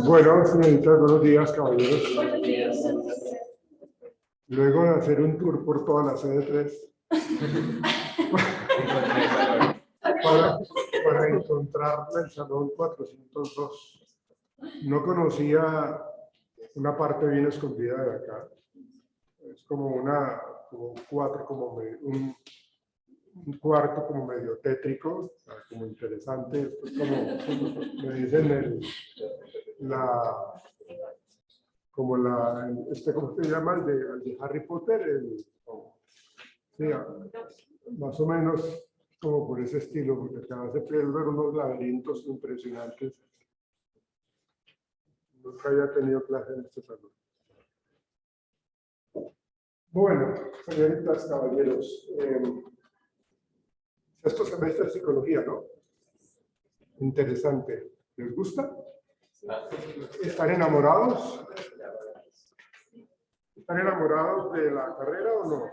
Bueno, señoritas, buenos días, caballeros. Buenos días. Luego de hacer un tour por toda la sede 3 para encontrar el salón 402, no conocía una parte bien escondida de acá. Es como un cuarto como medio tétrico, como interesante. Esto es como me dicen ¿cómo se llama? El de Harry Potter, sí, más o menos como por ese estilo, porque acá se pueden ver unos laberintos impresionantes. Nunca había tenido clase en este salón. Bueno, señoritas, caballeros, esto semestre de psicología, ¿no? Interesante. ¿Les gusta? ¿Están enamorados? ¿Están enamorados de la carrera o no?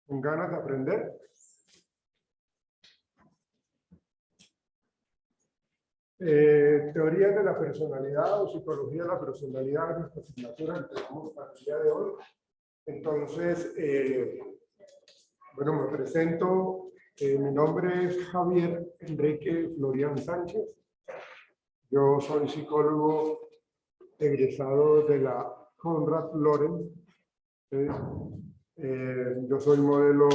¿Con ganas de aprender? Teoría de la personalidad o psicología de la personalidad es nuestra asignatura que tenemos para el día de hoy. Entonces, bueno, me presento. Mi nombre es Javier Enrique Florian Sánchez. Yo soy psicólogo egresado de la Konrad Lorenz. Yo soy modelo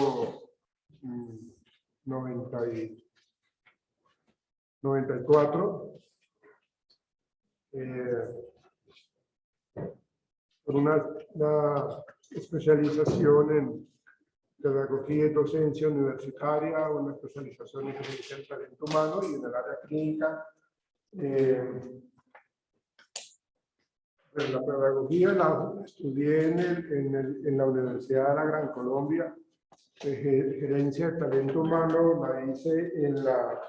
94. Con una especialización en pedagogía y docencia universitaria, una especialización en gerencia del talento humano y en el área clínica. La pedagogía la estudié en la Universidad de la Gran Colombia. Gerencia de talento humano la hice en la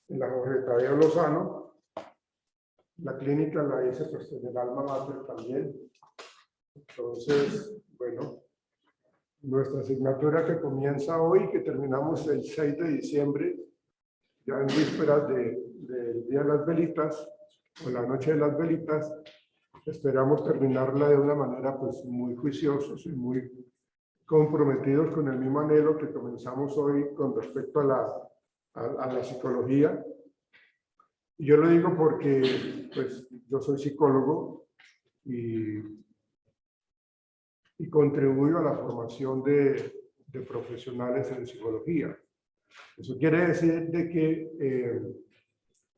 Jorge Tadeo Lozano. La clínica la hice pues, en el Alma Mater también. Entonces, bueno, nuestra asignatura que comienza hoy, que terminamos el 6 de diciembre, ya en vísperas del Día de las Velitas, o la Noche de las Velitas, esperamos terminarla de una manera pues muy juiciosos y muy comprometidos con el mismo anhelo que comenzamos hoy con respecto a la psicología. Y yo lo digo porque pues yo soy psicólogo y contribuyo a la formación de profesionales en psicología. Eso quiere decir de que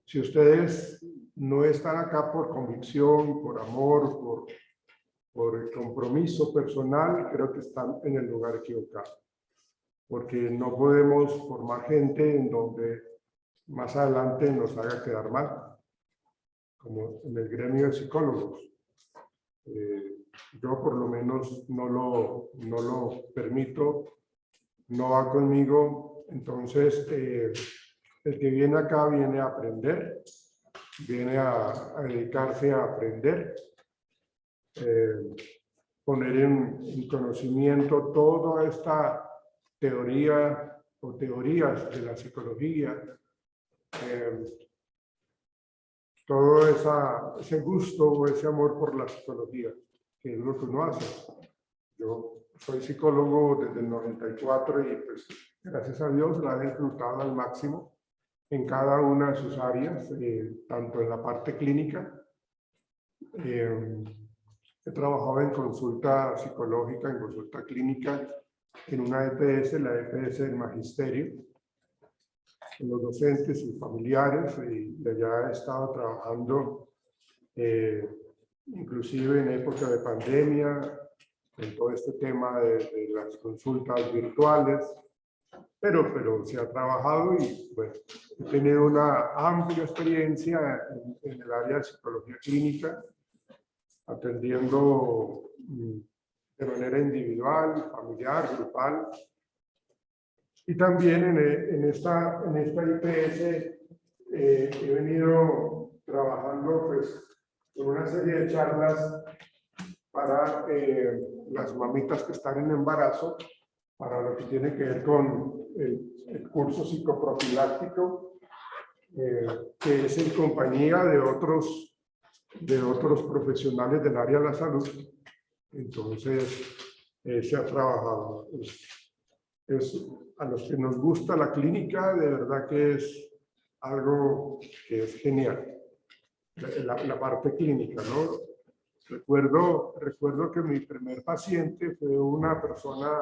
si ustedes no están acá por convicción, por amor, por el compromiso personal, creo que están en el lugar equivocado. Porque no podemos formar gente en donde más adelante nos haga quedar mal, como en el gremio de psicólogos. Yo por lo menos no lo permito, no va conmigo. Entonces, el que viene acá viene a aprender, viene a dedicarse a aprender, poner en conocimiento toda esta teoría o teorías de la psicología, todo ese gusto o ese amor por la psicología, que es lo que uno hace. Yo soy psicólogo desde el 94 y pues gracias a Dios la he disfrutado al máximo en cada una de sus áreas, tanto en la parte clínica. He trabajado en consulta psicológica, en consulta clínica, en una EPS, la EPS del Magisterio, en los docentes y familiares, y allá he estado trabajando inclusive en época de pandemia, en todo este tema de las consultas virtuales, pero se ha trabajado y bueno, he tenido una amplia experiencia en el área de psicología clínica, atendiendo de manera individual, familiar, grupal. Y también en esta IPS he venido trabajando pues, con una serie de charlas para las mamitas que están en embarazo, para lo que tiene que ver con el curso psicoprofiláctico, que es en compañía de otros profesionales del área de la salud. Entonces, se ha trabajado. A los que nos gusta la clínica, de verdad que es algo que es genial. La parte clínica, ¿no? Recuerdo que mi primer paciente fue una persona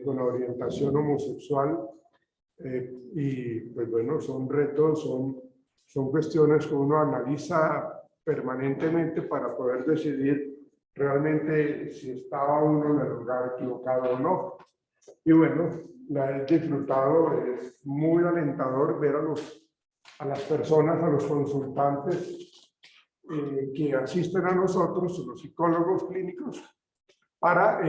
con orientación homosexual y pues bueno, son retos, son cuestiones que uno analiza permanentemente para poder decidir realmente si estaba uno en el lugar equivocado o no. Y bueno, la he disfrutado, es muy alentador ver a las personas, a los consultantes que asisten a nosotros, los psicólogos clínicos, para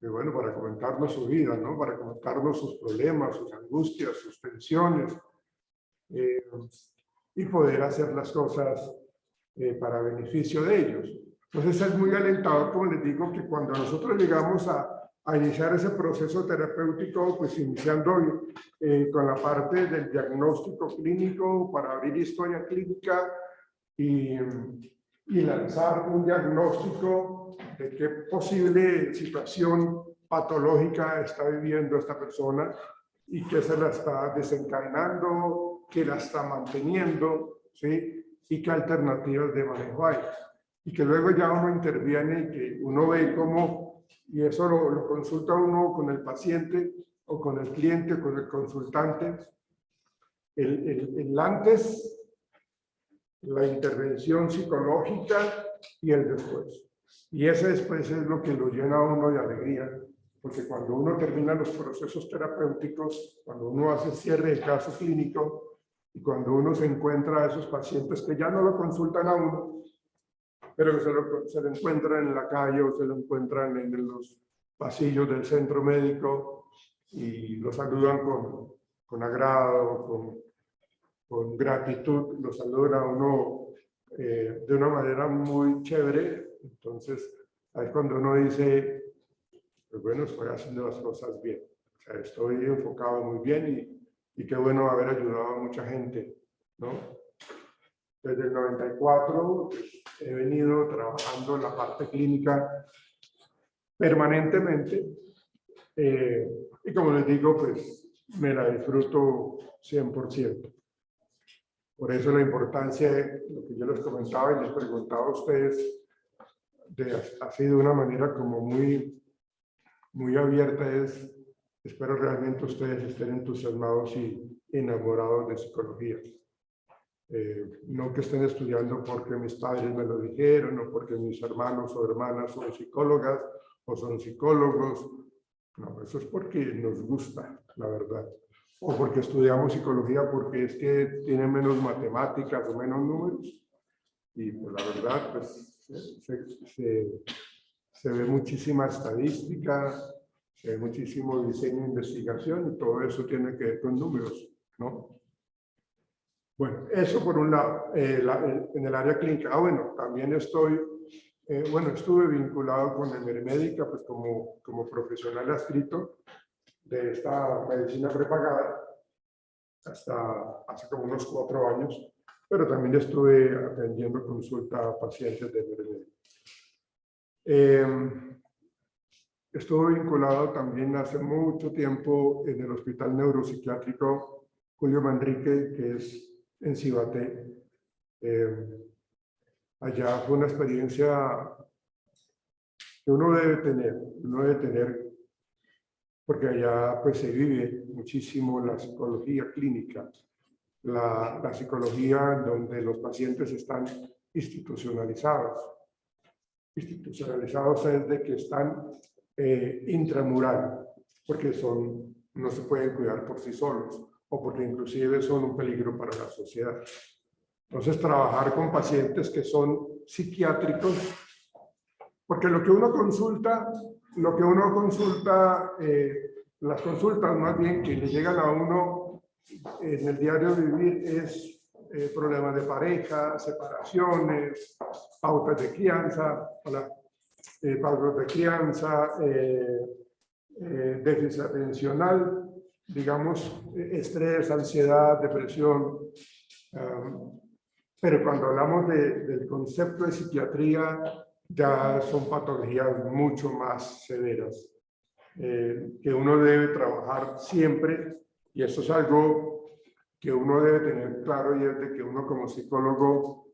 bueno, para comentarnos su vida, ¿no? Para comentarnos sus problemas, sus angustias, sus tensiones, y poder hacer las cosas para beneficio de ellos. Entonces es muy alentador, como les digo, que cuando nosotros llegamos a iniciar ese proceso terapéutico, pues iniciando con la parte del diagnóstico clínico para abrir historia clínica y lanzar un diagnóstico de qué posible situación patológica está viviendo esta persona y qué se la está desencadenando, qué la está manteniendo, ¿sí? Y qué alternativas de manejo hay. Y que luego ya uno interviene y que uno ve cómo, y eso lo consulta uno con el paciente o con el cliente o con el consultante, el antes, la intervención psicológica y el después. Y ese después es lo que lo llena a uno de alegría, porque cuando uno termina los procesos terapéuticos, cuando uno hace cierre de caso clínico y cuando uno se encuentra a esos pacientes que ya no lo consultan a uno, pero que se lo encuentran en la calle o se lo encuentran en los pasillos del centro médico y lo saludan con agrado, con gratitud, lo saludan a uno de una manera muy chévere. Entonces, ahí es cuando uno dice, pues bueno, estoy haciendo las cosas bien. O sea, estoy enfocado muy bien y qué bueno haber ayudado a mucha gente, ¿no? Desde el 94 he venido trabajando en la parte clínica permanentemente y como les digo, pues me la disfruto 100%. Por eso la importancia de lo que yo les comentaba y les preguntaba a ustedes, así de una manera como muy abierta, espero realmente ustedes estén entusiasmados y enamorados de psicología. No que estén estudiando porque mis padres me lo dijeron o porque mis hermanos o hermanas son psicólogas o son psicólogos. No, eso es porque nos gusta, la verdad. O porque estudiamos psicología porque es que tiene menos matemáticas o menos números. Y pues la verdad, pues se ve muchísima estadística, se ve muchísimo diseño de investigación y todo eso tiene que ver con números, ¿no? Bueno, eso por un lado, en el área clínica. Bueno, también estuve vinculado con Emermédica, pues como profesional adscrito de esta medicina prepagada hasta hace como unos 4 años, pero también estuve atendiendo consulta a pacientes de Emermédica. Estuve vinculado también hace mucho tiempo en el Hospital Neuropsiquiátrico Julio Manrique, que es en Cibaté. Allá fue una experiencia que uno debe tener, porque allá pues se vive muchísimo la psicología clínica, la psicología donde los pacientes están institucionalizados. Institucionalizados es de que están intramural, porque no se pueden cuidar por sí solos, o porque inclusive son un peligro para la sociedad. Entonces, trabajar con pacientes que son psiquiátricos, porque lo que uno consulta, las consultas más bien que le llegan a uno en el diario vivir es problemas de pareja, separaciones, pautas de crianza, déficit atencional, digamos, estrés, ansiedad, depresión. Pero cuando hablamos del concepto de psiquiatría, ya son patologías mucho más severas, que uno debe trabajar siempre, y eso es algo que uno debe tener claro, y es de que uno como psicólogo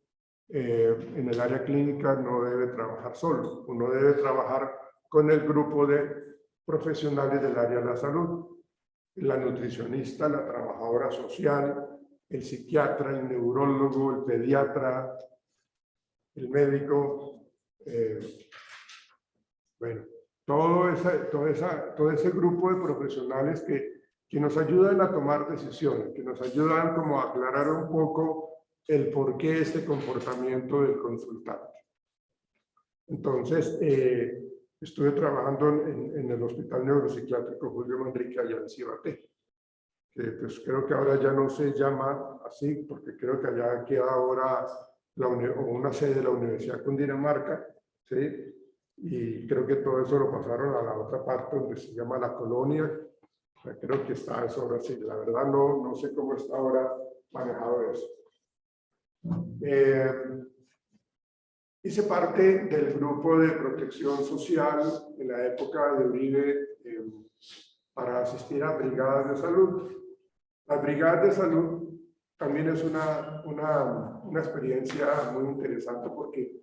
en el área clínica no debe trabajar solo, uno debe trabajar con el grupo de profesionales del área de la salud, la nutricionista, la trabajadora social, el psiquiatra, el neurólogo, el pediatra, el médico, bueno, todo ese grupo de profesionales que nos ayudan a tomar decisiones, que nos ayudan como a aclarar un poco el por qué este comportamiento del consultante. Entonces, estuve trabajando en el Hospital Neuropsiquiátrico Julio Manrique allá en Cibaté, que pues creo que ahora ya no se llama así, porque creo que allá queda ahora una sede de la Universidad de Cundinamarca, ¿sí? Y creo que todo eso lo pasaron a la otra parte donde se llama La Colonia. O sea, creo que está eso ahora sí. La verdad no sé cómo está ahora manejado eso. Hice parte del grupo de protección social en la época de Uribe para asistir a brigadas de salud. Las brigadas de salud también es una experiencia muy interesante porque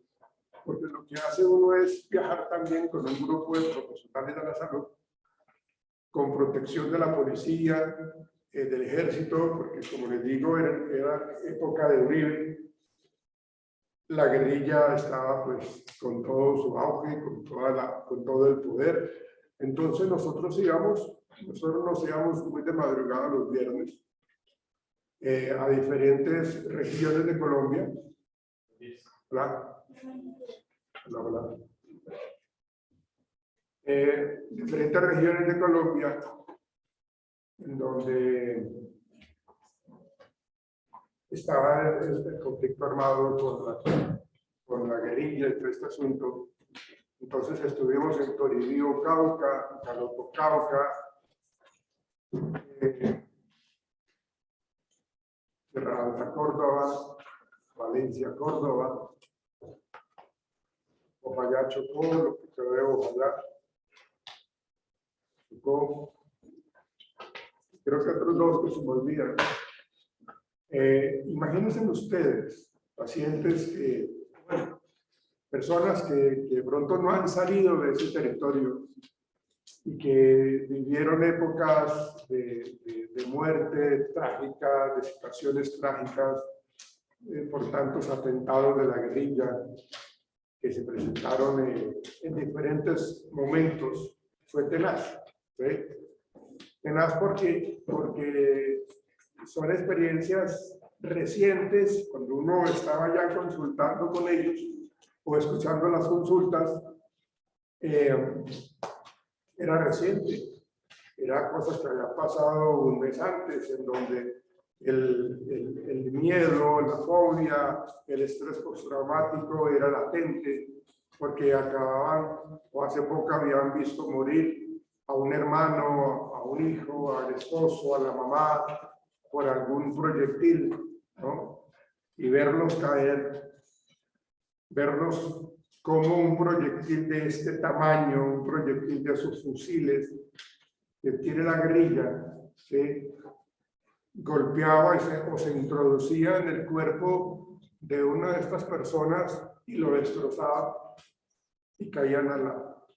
lo que hace uno es viajar también con un grupo de profesionales de la salud, con protección de la policía, del ejército, porque como les digo, era época de Uribe. La guerrilla estaba pues con todo su auge, con todo el poder. Entonces nosotros nos íbamos muy de madrugada los viernes a diferentes regiones de Colombia. Hola. Hola, hola. Diferentes regiones de Colombia en donde estaba el conflicto armado con la guerrilla y todo este asunto. Entonces estuvimos en Toribío, Cauca, Calopo, Cauca, Sierra Alta, Córdoba, Valencia, Córdoba, Popayá, Chocó, lo que quedó de Popayá, Chocó, creo que otros dos que se me olvidan. Imagínense ustedes, pacientes personas que de pronto no han salido de ese territorio y que vivieron épocas de muerte trágica, de situaciones trágicas, por tantos atentados de la guerrilla que se presentaron en diferentes momentos. Fue tenaz, ¿sí? Tenaz porque son experiencias recientes, cuando uno estaba ya consultando con ellos o escuchando las consultas, era reciente, era cosas que habían pasado un mes antes, en donde el miedo, la fobia, el estrés postraumático era latente, porque acababan, o hace poco habían visto morir a un hermano, a un hijo, al esposo, a la mamá, por algún proyectil, ¿no? Y verlos caer, verlos como un proyectil de este tamaño, un proyectil de esos fusiles que tiene la guerrilla, ¿sí? Golpeaba o se introducía en el cuerpo de una de estas personas y lo destrozaba y caían al lado.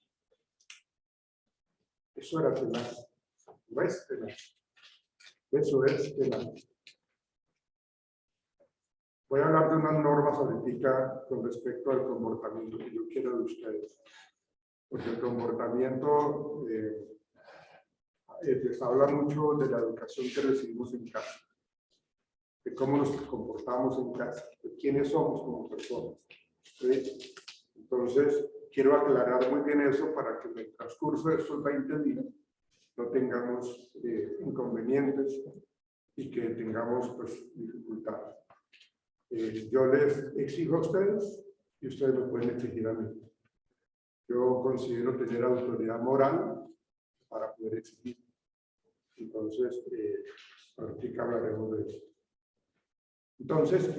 Eso era tenaz. ¿No es tenaz? Eso es tenaz. Voy a hablar de unas normas ahorita con respecto al comportamiento que yo quiero de ustedes. Porque el comportamiento les habla mucho de la educación que recibimos en casa, de cómo nos comportamos en casa, de quiénes somos como personas, ¿sí? Entonces, quiero aclarar muy bien eso para que en el transcurso de estos 20 días no tengamos inconvenientes y que tengamos pues, dificultades. Yo les exijo a ustedes y ustedes lo pueden exigir a mí. Yo considero tener autoridad moral para poder exigir. Entonces, ahorita hablaremos de eso. Entonces,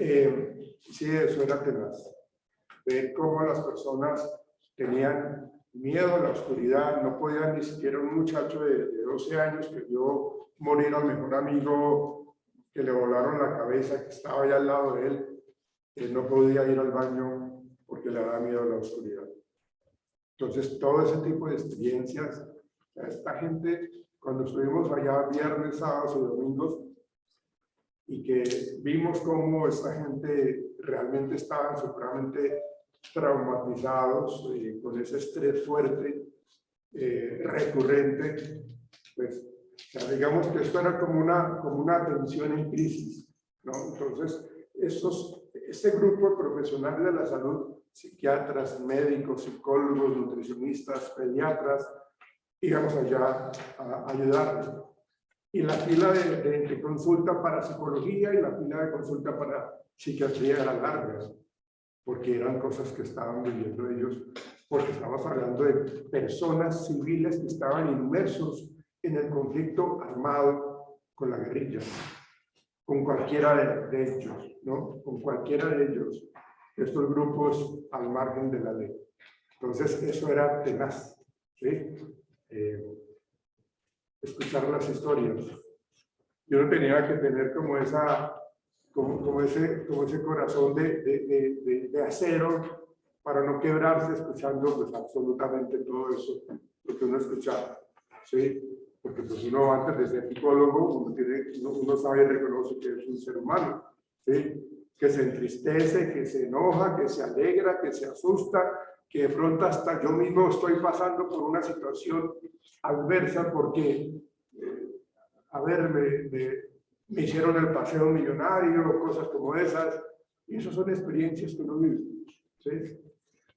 sí, eso era tenaz. Ver cómo las personas tenían miedo a la oscuridad, no podían ni siquiera un muchacho de 12 años que vio morir al mejor amigo, que le volaron la cabeza, que estaba allá al lado de él, no podía ir al baño porque le daba miedo a la oscuridad. Entonces, todo ese tipo de experiencias, esta gente, cuando estuvimos allá viernes, sábados y domingos, y que vimos cómo esta gente realmente estaban supremamente traumatizados, con ese estrés fuerte, recurrente, pues digamos que esto era como una atención en crisis, ¿no? Entonces, este grupo de profesionales de la salud, psiquiatras, médicos, psicólogos, nutricionistas, pediatras, íbamos allá a ayudarles. Y la fila de consulta para psicología y la fila de consulta para psiquiatría era larga, porque eran cosas que estaban viviendo ellos, porque estamos hablando de personas civiles que estaban inmersos en el conflicto armado con la guerrilla, con cualquiera de ellos, ¿no? Con cualquiera de ellos, estos grupos al margen de la ley. Entonces, eso era tenaz, ¿sí? Escuchar las historias. Yo no tenía que tener como ese corazón de acero para no quebrarse escuchando pues absolutamente todo eso, lo que uno escuchaba, ¿sí? Porque pues uno antes de ser psicólogo, uno sabe y reconoce que es un ser humano, ¿sí? Que se entristece, que se enoja, que se alegra, que se asusta, que de pronto hasta yo mismo estoy pasando por una situación adversa porque, a ver, me hicieron el paseo millonario, cosas como esas, y esas son experiencias que uno vive, ¿sí?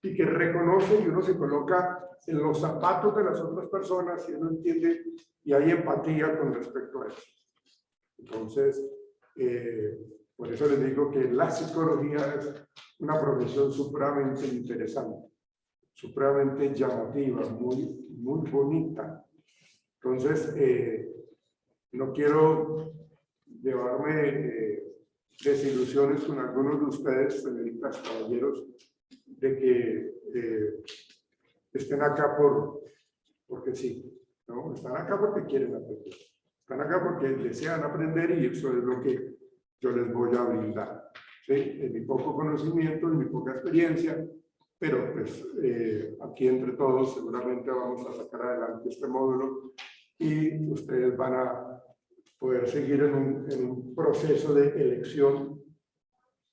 Y que reconoce y uno se coloca en los zapatos de las otras personas y uno entiende y hay empatía con respecto a eso. Entonces, por eso les digo que la psicología es una profesión supremamente interesante, supremamente llamativa, muy, muy bonita. Entonces, no quiero llevarme desilusiones con algunos de ustedes, señoritas, caballeros, de que estén acá porque sí, ¿no? Están acá porque quieren aprender. Están acá porque desean aprender y eso es lo que yo les voy a brindar, ¿sí? En mi poco conocimiento, en mi poca experiencia, pero pues aquí entre todos seguramente vamos a sacar adelante este módulo y ustedes van a poder seguir en un proceso de elección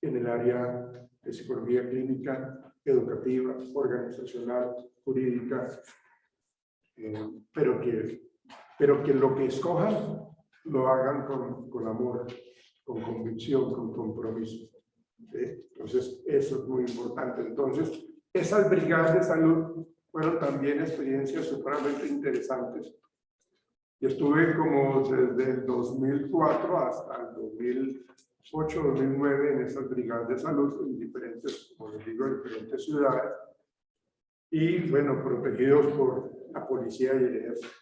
en el área de psicología clínica, educativa, organizacional, jurídica, pero que lo que escojan lo hagan con amor, con convicción, con compromiso, ¿sí? Entonces, eso es muy importante. Entonces, esas brigadas de salud fueron también experiencias supremamente interesantes. Yo estuve como desde el 2004 hasta el 2008, 2009 en esas brigadas de salud en diferentes, como les digo, diferentes ciudades y, bueno, protegidos por la policía y el ejército.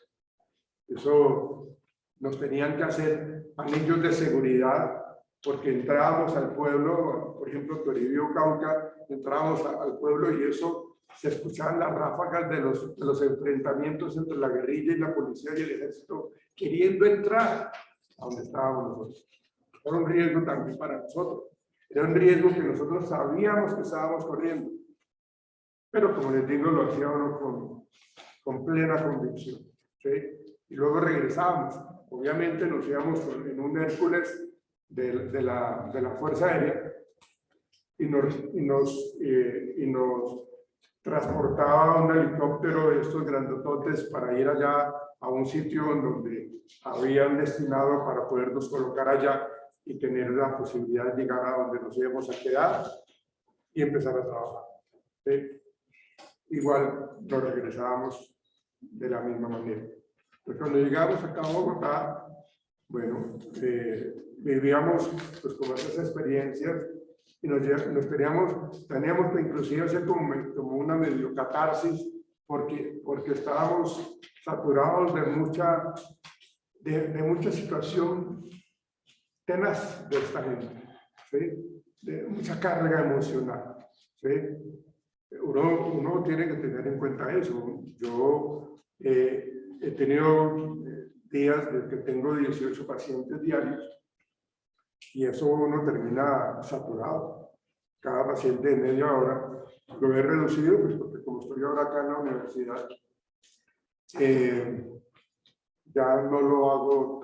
Eso nos tenían que hacer anillos de seguridad porque entrábamos al pueblo, por ejemplo, Toribio, Cauca, entrábamos al pueblo y eso se escuchaban las ráfagas de los enfrentamientos entre la guerrilla y la policía y el ejército queriendo entrar a donde estábamos nosotros. Era un riesgo también para nosotros. Era un riesgo que nosotros sabíamos que estábamos corriendo. Pero como les digo, lo hacía uno con plena convicción, ¿sí? Y luego regresábamos. Obviamente nos íbamos en un Hércules de la Fuerza Aérea y nos transportaba un helicóptero de estos grandototes para ir allá a un sitio en donde habían destinado para podernos colocar allá y tener la posibilidad de llegar a donde nos íbamos a quedar y empezar a trabajar, ¿sí? igual nos regresábamos de la misma manera. Pues cuando llegamos acá a Bogotá, bueno, vivíamos pues como esas experiencias y teníamos que inclusive hacer como una medio catarsis porque estábamos saturados de mucha situación tenaz de esta gente, ¿sí? De mucha carga emocional, ¿sí? Uno tiene que tener en cuenta eso. Yo he tenido días de que tengo 18 pacientes diarios y eso uno termina saturado. Cada paciente de media hora lo he reducido, pues porque como estoy ahora acá en la universidad, ya no lo hago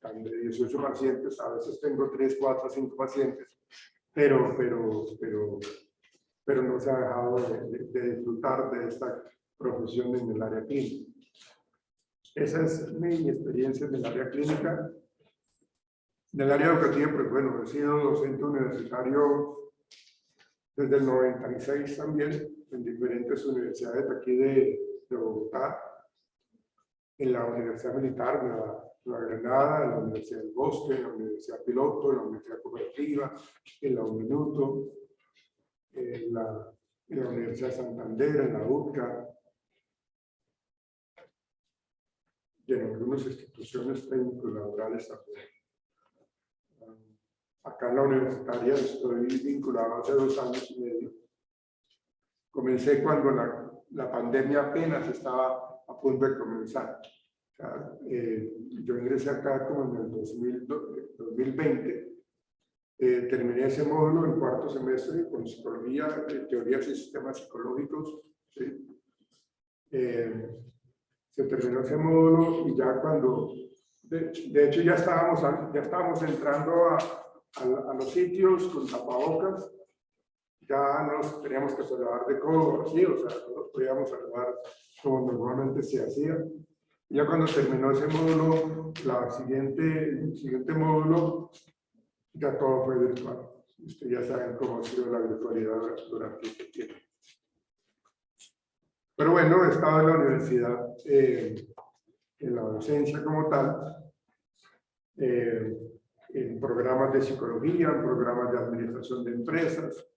tan de 18 pacientes, a veces tengo 3, 4, 5 pacientes, pero no se ha dejado de disfrutar de esta profesión en el área clínica. Esa es mi experiencia en el área clínica. En el área educativa, pues bueno, he sido docente universitario desde el 96 también, en diferentes universidades de aquí de Bogotá, en la Universidad Militar, en la Granada, en la Universidad del Bosque, en la Universidad Piloto, en la Universidad Cooperativa, en la UNINUTO, en la Universidad de Santander, en la UCA, y en algunas instituciones técnico-laborales también. Acá en la universitaria estoy vinculado hace 2 años y medio. Comencé cuando la pandemia apenas estaba a punto de comenzar. O sea, yo ingresé acá como en el 2020. Terminé ese módulo en 4º semestre con psicología, teorías y sistemas psicológicos. ¿Sí? Se terminó ese módulo y ya cuando, de hecho ya estábamos entrando a los sitios con tapabocas, ya nos teníamos que saludar de codo, así, o sea, no podíamos saludar como normalmente se hacía. Ya cuando terminó ese módulo, el siguiente módulo, ya todo fue virtual. Ustedes ya saben cómo ha sido la virtualidad durante este tiempo. Pero bueno, he estado en la universidad, en la docencia como tal, en programas de psicología, en programas de administración de empresas,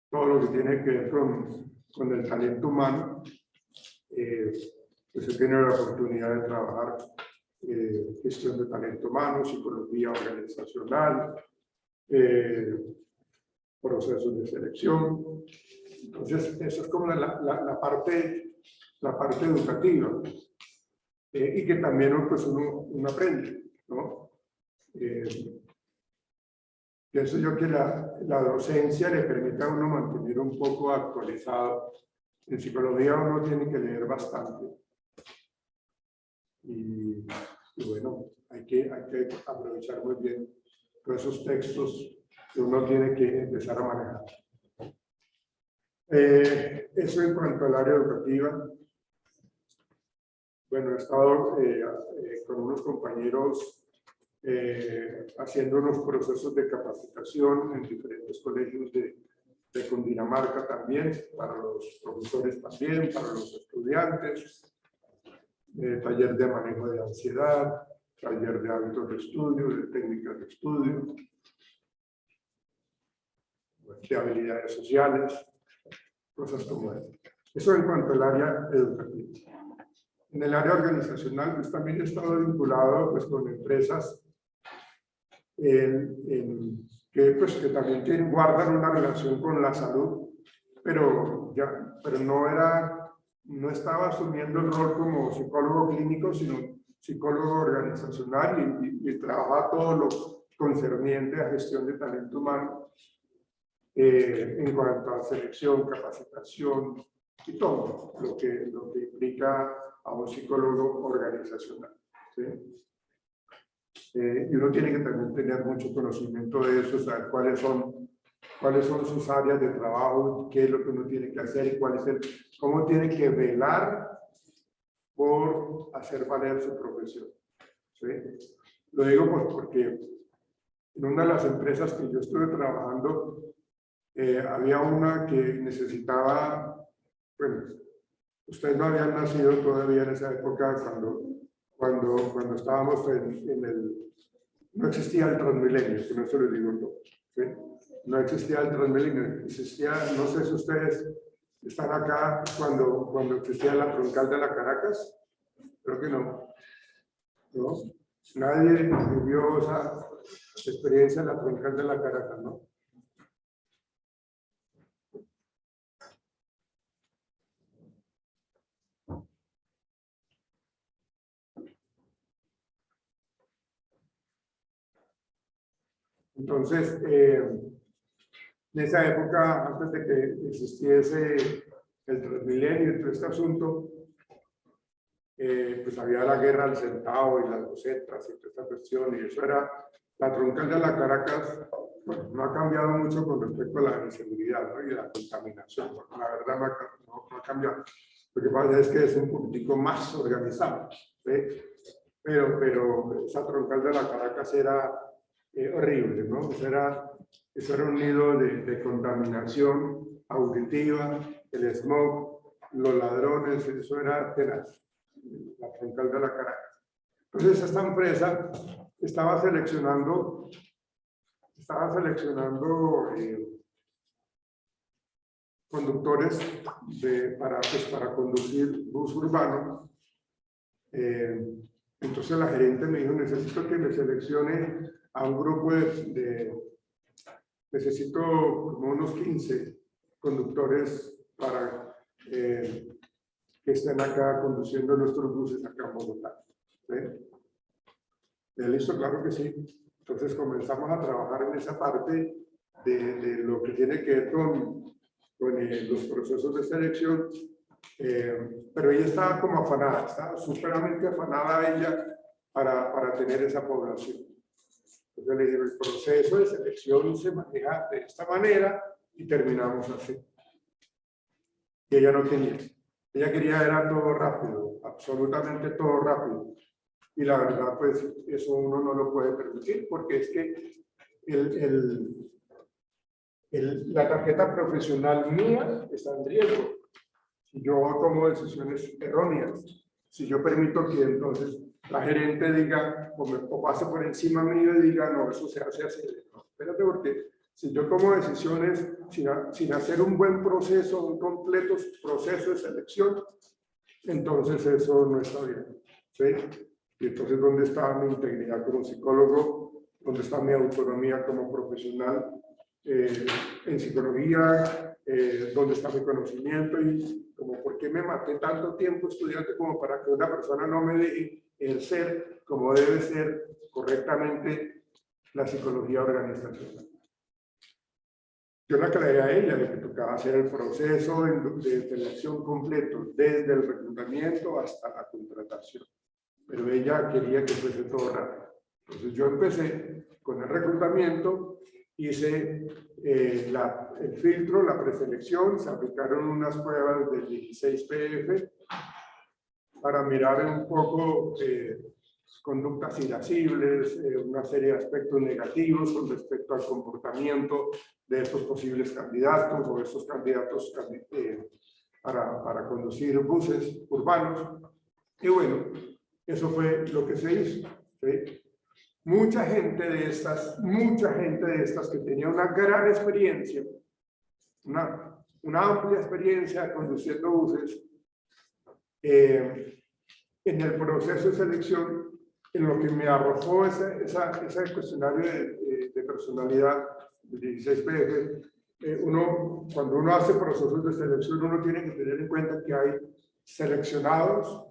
todo lo que tiene que ver con el talento humano. Pues he tenido la oportunidad de trabajar gestión de talento humano, psicología organizacional, procesos de selección. Entonces, eso es como la parte educativa y que también pues uno aprende, ¿no? Pienso yo que la docencia le permite a uno mantener un poco actualizado. En psicología uno tiene que leer bastante. Y bueno, hay que aprovechar muy bien todos esos textos que uno tiene que empezar a manejar. Eso en cuanto al área educativa. Bueno, he estado con unos compañeros haciendo unos procesos de capacitación en diferentes colegios de Cundinamarca también, para los profesores también, para los estudiantes, taller de manejo de ansiedad, taller de hábitos de estudio, de técnicas de estudio, de habilidades sociales, cosas como eso. Eso en cuanto al área educativa. En el área organizacional, pues también he estado vinculado pues, con empresas que también guardan una relación con la salud, pero no estaba asumiendo el rol como psicólogo clínico, sino psicólogo organizacional y trabajaba todo lo concerniente a gestión de talento humano en cuanto a selección, capacitación y todo lo que implica a un psicólogo organizacional. ¿Sí? Y uno tiene que también tener mucho conocimiento de eso, saber cuáles son sus áreas de trabajo, qué es lo que uno tiene que hacer y cómo tiene que velar por hacer valer su profesión. ¿Sí? Lo digo porque en una de las empresas que yo estuve trabajando, había una que necesitaba, bueno, ustedes no habían nacido todavía en esa época cuando estábamos en el, no existía el Transmilenio, que no se lo digo todo, ¿sí? No existía el Transmilenio, existía, no sé si ustedes están acá cuando existía la troncal de la Caracas, creo que no, ¿no? Nadie vivió esa experiencia en la troncal de la Caracas, ¿no? Entonces, en esa época, antes de que existiese el Transmilenio y todo este asunto, pues había la guerra al centavo y las docetas y toda esta cuestión, y eso era, la troncal de la Caracas, bueno, no ha cambiado mucho con respecto a la inseguridad, ¿no? Y la contaminación, porque la verdad no ha cambiado. Lo que pasa es que es un poquitico más organizado, ¿sí? Pero esa troncal de la Caracas era horrible, ¿no? Eso era un nido de contaminación auditiva, el smog, los ladrones, eso era tenaz, la troncal de la Caracas. Entonces esta empresa estaba seleccionando conductores para conducir bus urbano. Entonces la gerente me dijo, necesito que me seleccione a un grupo necesito como unos 15 conductores para que estén acá conduciendo nuestros buses acá en Bogotá. ¿Sí? ¿Listo? Claro que sí. Entonces comenzamos a trabajar en esa parte de lo que tiene que ver con los procesos de selección, pero ella estaba como afanada, estaba súperamente afanada ella para tener esa población. Entonces le digo, el proceso de selección se maneja de esta manera y terminamos así. Y ella no tenía. Ella quería era todo rápido, absolutamente todo rápido. Y la verdad, pues, eso uno no lo puede permitir, porque es que la tarjeta profesional mía está en riesgo. Si yo tomo decisiones erróneas, si yo permito que entonces la gerente diga, o pase por encima mío y diga, no, eso se hace así. No, espérate, porque si yo tomo decisiones sin hacer un buen proceso, un completo proceso de selección, entonces eso no está bien. ¿Sí? Y entonces, ¿dónde está mi integridad como psicólogo? ¿Dónde está mi autonomía como profesional en psicología? ¿Dónde está mi conocimiento? Y como, ¿por qué me maté tanto tiempo estudiante como para que una persona no me deje ejercer como debe ser correctamente la psicología organizacional? Yo la aclaré a ella de que tocaba hacer el proceso de selección completo, desde el reclutamiento hasta la contratación. Pero ella quería que fuese todo rápido. Entonces yo empecé con el reclutamiento, hice el filtro, la preselección, se aplicaron unas pruebas del 16 PF para mirar un poco conductas irascibles, una serie de aspectos negativos con respecto al comportamiento de estos posibles candidatos o estos candidatos para conducir buses urbanos. Y bueno, eso fue lo que se hizo. ¿Sí? Mucha gente de estas que tenía una gran experiencia, una amplia experiencia conduciendo buses, en el proceso de selección, en lo que me arrojó ese cuestionario de personalidad del 16 PF, cuando uno hace procesos de selección, uno tiene que tener en cuenta que hay seleccionados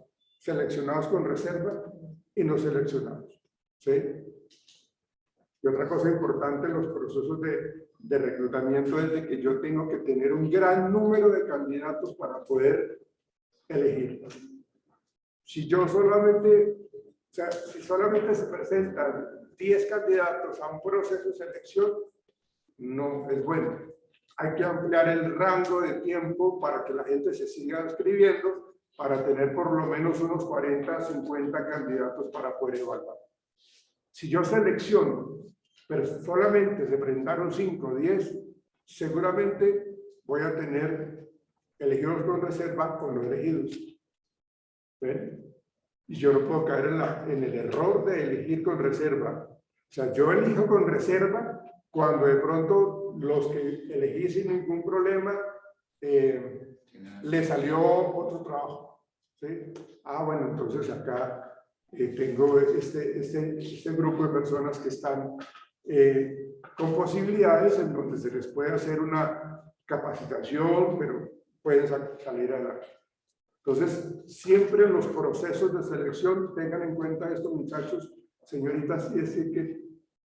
con reserva y no seleccionados. ¿Sí? Y otra cosa importante en los procesos de reclutamiento es de que yo tengo que tener un gran número de candidatos para poder elegir. Si solamente se presentan 10 candidatos a un proceso de selección, no es bueno. Hay que ampliar el rango de tiempo para que la gente se siga inscribiendo, para tener por lo menos unos 40, 50 candidatos para poder evaluar. Si yo selecciono, pero solamente se presentaron 5 o 10, seguramente voy a tener elegidos con reserva o no elegidos. ¿Ven? Y yo no puedo caer en el error de elegir con reserva. O sea, yo elijo con reserva cuando de pronto los que elegí sin ningún problema le salió otro trabajo. ¿Sí? Ah, bueno, entonces acá tengo este grupo de personas que están con posibilidades en donde se les puede hacer una capacitación, pero pueden salir adelante. Entonces, siempre en los procesos de selección tengan en cuenta esto, muchachos, señoritas, y es que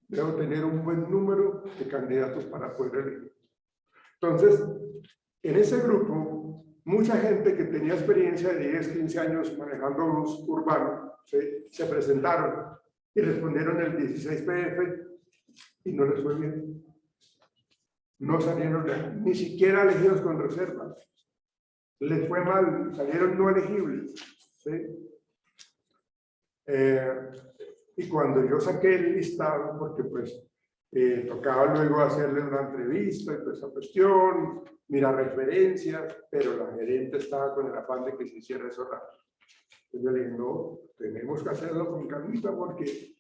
debo tener un buen número de candidatos para poder elegir. Entonces, en ese grupo, mucha gente que tenía experiencia de 10, 15 años manejando bus urbano, se presentaron y respondieron el 16 PF y no les fue bien. No salieron ni siquiera elegidos con reserva. Les fue mal, salieron no elegibles. ¿Sí? Y cuando yo saqué el listado, porque pues tocaba luego hacerle una entrevista y toda esa cuestión, mirar referencias, pero la gerente estaba con el afán de que se hiciera eso rápido. Entonces yo le dije, no, tenemos que hacerlo con calmita porque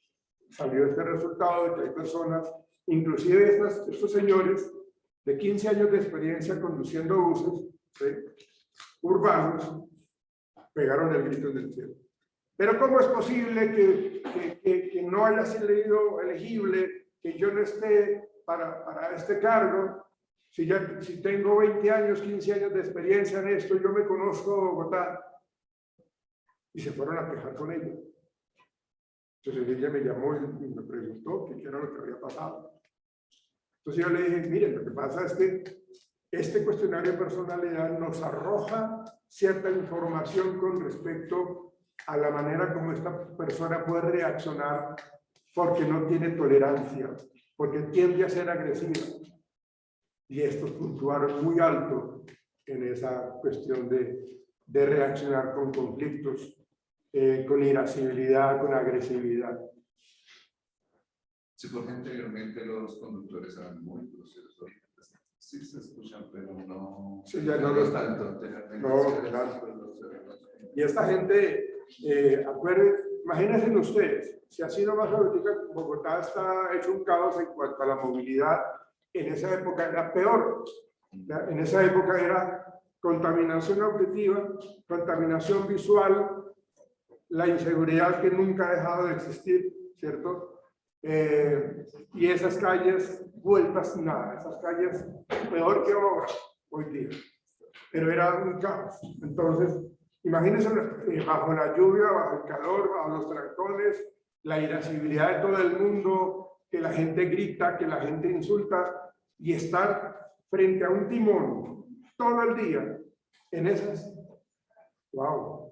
salió este resultado de que hay personas, inclusive estos señores de 15 años de experiencia conduciendo buses, ¿sí?, urbanos, pegaron el grito en el cielo. Pero ¿cómo es posible que no haya sido elegible, que yo no esté para este cargo? Si tengo 20 años, 15 años de experiencia en esto, yo me conozco Bogotá. Y se fueron a quejar con ella. Entonces ella me llamó y me preguntó qué era lo que había pasado. Entonces yo le dije, miren, lo que pasa es que este cuestionario de personalidad nos arroja cierta información con respecto a la manera como esta persona puede reaccionar porque no tiene tolerancia, porque tiende a ser agresiva. Y estos puntuaron muy alto en esa cuestión de reaccionar con conflictos, con irascibilidad, con agresividad. Sí, porque anteriormente los conductores eran muy groseros. Sí se escuchan, pero no... Sí, ya no lo tanto. No, claro. Y esta gente, imagínense ustedes, si ha sido más ahorita, Bogotá está hecho un caos en cuanto a la movilidad. En esa época era peor. En esa época era contaminación auditiva, contaminación visual, la inseguridad que nunca ha dejado de existir, ¿cierto? Y esas calles vueltas nada, esas calles peor que ahora, hoy día. Pero era un caos. Entonces, imagínense bajo la lluvia, bajo el calor, bajo los trancones, la irascibilidad de todo el mundo, que la gente grita, que la gente insulta, y estar frente a un timón todo el día en esas. ¡Wow!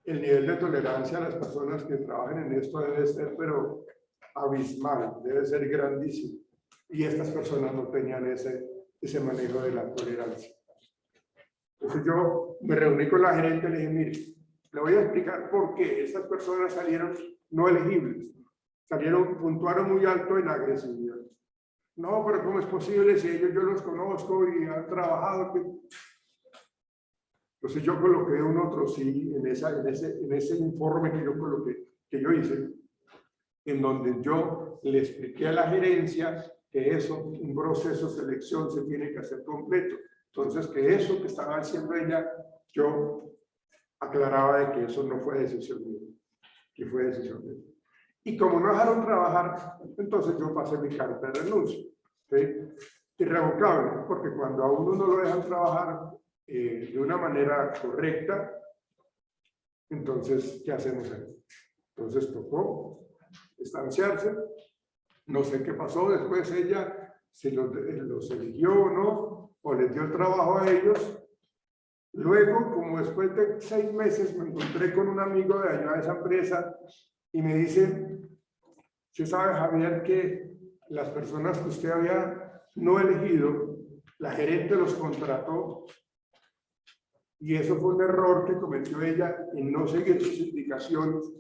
El nivel de tolerancia a las personas que trabajan en esto debe ser, pero abismal, debe ser grandísimo. Y estas personas no tenían ese manejo de la tolerancia. Entonces yo me reuní con la gerente y le dije, mire, le voy a explicar por qué estas personas salieron no elegibles. Puntuaron muy alto en agresividad. No, pero ¿cómo es posible si ellos yo los conozco y han trabajado? Entonces yo coloqué un otro sí en ese informe que yo coloqué, que yo hice, en donde yo le expliqué a la gerencia que eso, un proceso de selección se tiene que hacer completo. Entonces que eso que estaba haciendo ella, yo aclaraba de que eso no fue decisión mía, que fue decisión de ella. Y como no dejaron trabajar, entonces yo pasé mi carta de renuncia, ¿sí? Irrevocable, porque cuando a uno no lo dejan trabajar de una manera correcta, entonces, ¿qué hacemos ahí? Entonces tocó distanciarse. No sé qué pasó después ella, si los eligió o no, o les dio el trabajo a ellos. Luego, como después de 6 meses, me encontré con un amigo de allá de esa empresa y me dice, ¿usted sabe, Javier, que las personas que usted había no elegido, la gerente los contrató? Y eso fue un error que cometió ella en no seguir sus indicaciones,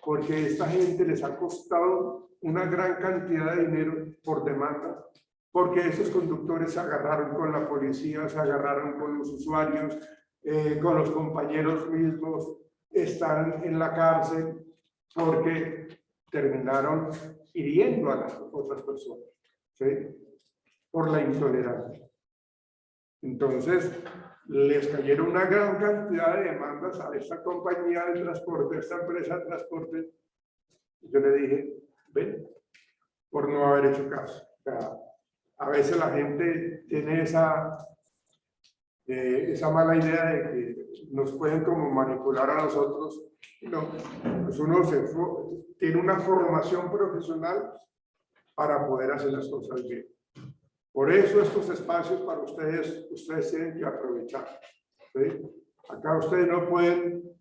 porque a esta gente les ha costado una gran cantidad de dinero por demanda, porque esos conductores se agarraron con la policía, se agarraron con los usuarios, con los compañeros mismos, están en la cárcel porque terminaron hiriendo a las otras personas, ¿sí? Por la intolerancia. Entonces, les cayeron una gran cantidad de demandas a esta compañía de transporte, a esta empresa de transporte. Yo le dije, ven, por no haber hecho caso. O sea, a veces la gente tiene esa mala idea de que nos pueden como manipular a nosotros. No, pues uno tiene una formación profesional para poder hacer las cosas bien. Por eso estos espacios para ustedes tienen que aprovechar, ¿sí? Acá ustedes no pueden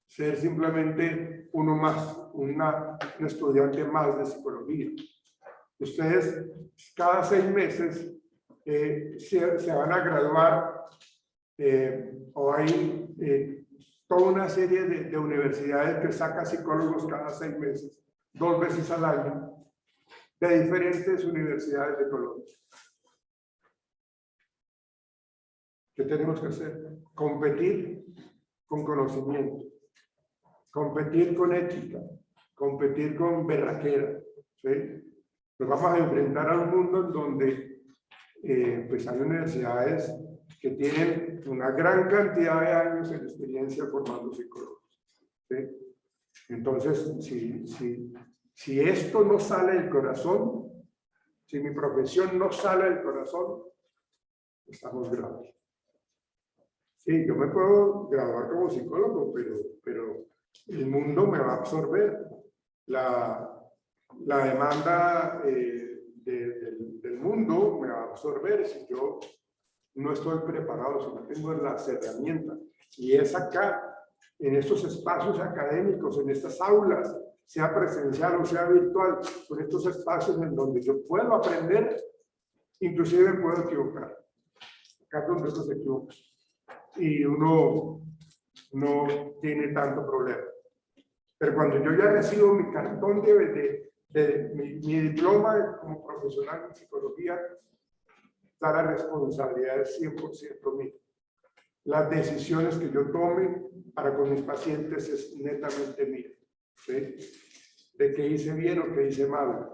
ser simplemente uno más, un estudiante más de psicología. Ustedes cada 6 meses se van a graduar o hay toda una serie de universidades que sacan psicólogos cada 6 meses, 2 veces al año, de diferentes universidades de Colombia. ¿Qué tenemos que hacer? Competir con conocimiento, competir con ética, competir con berraquera, ¿sí? Nos vamos a enfrentar a un mundo en donde pues hay universidades que tienen una gran cantidad de años en experiencia formando psicólogos, ¿sí? Entonces, si esto no sale del corazón, si mi profesión no sale del corazón, estamos graves. Sí, yo me puedo graduar como psicólogo, pero el mundo me va a absorber. La demanda del mundo me va a absorber si yo no estoy preparado, si no tengo las herramientas. Y es acá, en estos espacios académicos, en estas aulas, sea presencial o sea virtual, con estos espacios en donde yo puedo aprender, inclusive me puedo equivocar. Acá es donde uno se equivoca. Y uno no tiene tanto problema. Pero cuando yo ya recibo mi cartón mi diploma como profesional en psicología, está la responsabilidad es 100% mía. Las decisiones que yo tome para con mis pacientes es netamente mía, ¿sí? De qué hice bien o qué hice mal.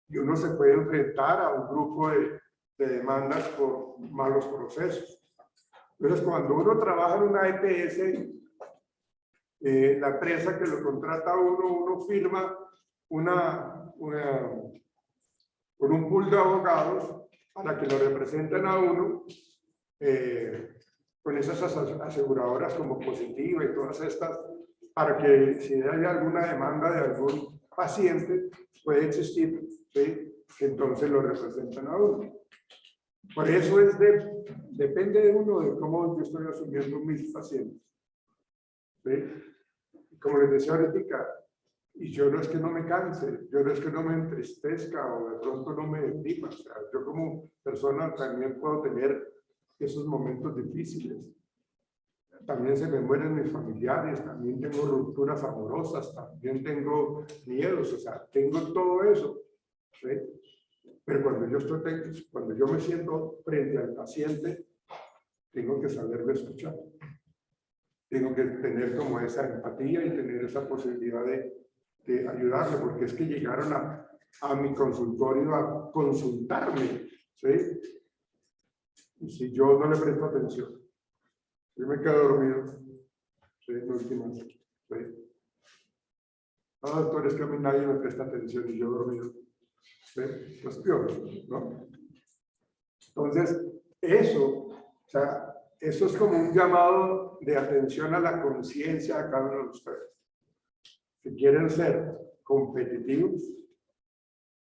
Y uno se puede enfrentar a un grupo de demandas por malos procesos. Entonces, cuando uno trabaja en una EPS, la empresa que lo contrata a uno firma con un pool de abogados para que lo representen a uno, con esas aseguradoras como Positiva y todas estas, para que si hay alguna demanda de algún paciente, puede existir, ¿sí? Entonces lo representan a uno. Por eso depende de uno de cómo yo estoy asumiendo mis pacientes, ¿sí? Como les decía ahorita, y yo no es que no me canse, yo no es que no me entristezca o de pronto no me deprima. O sea, yo como persona también puedo tener esos momentos difíciles. También se me mueren mis familiares, también tengo rupturas amorosas, también tengo miedos, o sea, tengo todo eso, ¿sí? Pero cuando yo me siento frente al paciente, tengo que saberlo escuchar. Tengo que tener como esa empatía y tener esa posibilidad de ayudarle, porque es que llegaron a mi consultorio a consultarme, ¿sí? Y si yo no le presto atención, yo me quedo dormido, ¿sí? En últimas, ¿sí? No, doctor, es que a mí nadie me presta atención y yo dormido, ¿sí? Pues peor, ¿no? Entonces, o sea, eso es como un llamado de atención a la conciencia de cada uno de ustedes. Si quieren ser competitivos,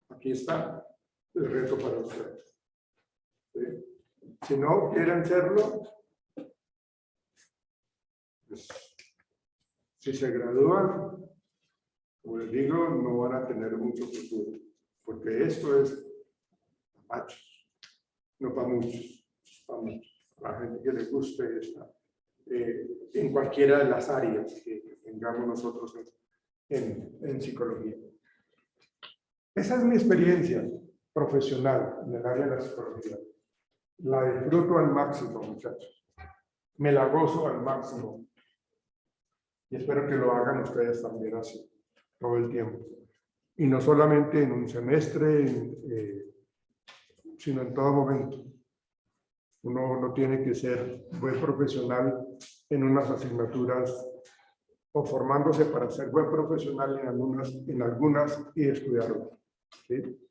aquí está el reto para ustedes, ¿sí? Si no quieren serlo, pues, si se gradúan, como les digo, no van a tener mucho futuro, porque esto es para machos, no para muchos, para muchos, para la gente que les guste esta, en cualquiera de las áreas que tengamos nosotros en psicología. Esa es mi experiencia. profesional en el área de la psicología. La disfruto al máximo, muchachos. Me la gozo al máximo. Y espero que lo hagan ustedes también así, todo el tiempo. Y no solamente en un semestre, sino en todo momento. Uno no tiene que ser buen profesional en unas asignaturas o formándose para ser buen profesional en algunas y estudiar otras. ¿Sí?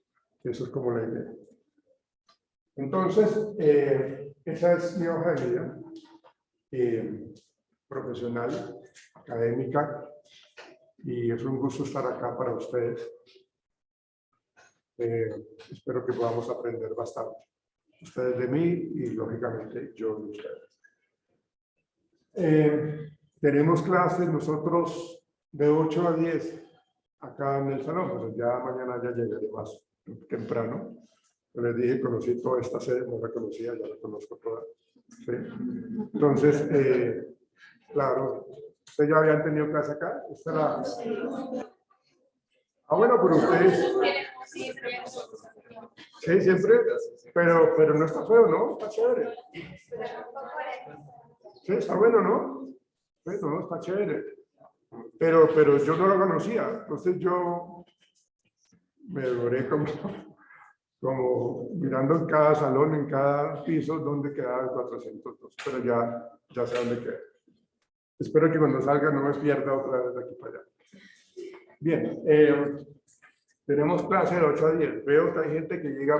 Eso es como la idea. Entonces, esa es mi hoja de vida profesional, académica, y es un gusto estar acá para ustedes. Espero que podamos aprender bastante. Ustedes de mí y, lógicamente, yo de ustedes. Tenemos clases nosotros de 8 a 10 acá en el salón, pues ya mañana ya llegaré más temprano. Les dije, conocí toda esta sede, no la conocía, ya la conozco toda. ¿Sí? Entonces, claro, ¿ustedes ya habían tenido clase acá? Esta era... Ah, bueno, pero ustedes... Sí, siempre, pero no está feo, ¿no? Está chévere. Sí, está bueno, ¿no? Sí, no, está chévere. Pero yo no lo conocía, entonces yo me demoré como mirando en cada salón, en cada piso, dónde quedaba el 402, pero ya sé dónde queda. Espero que cuando salga no me pierda otra vez de aquí para allá. Bien, tenemos clase de 8 a 10. Veo que hay gente que llega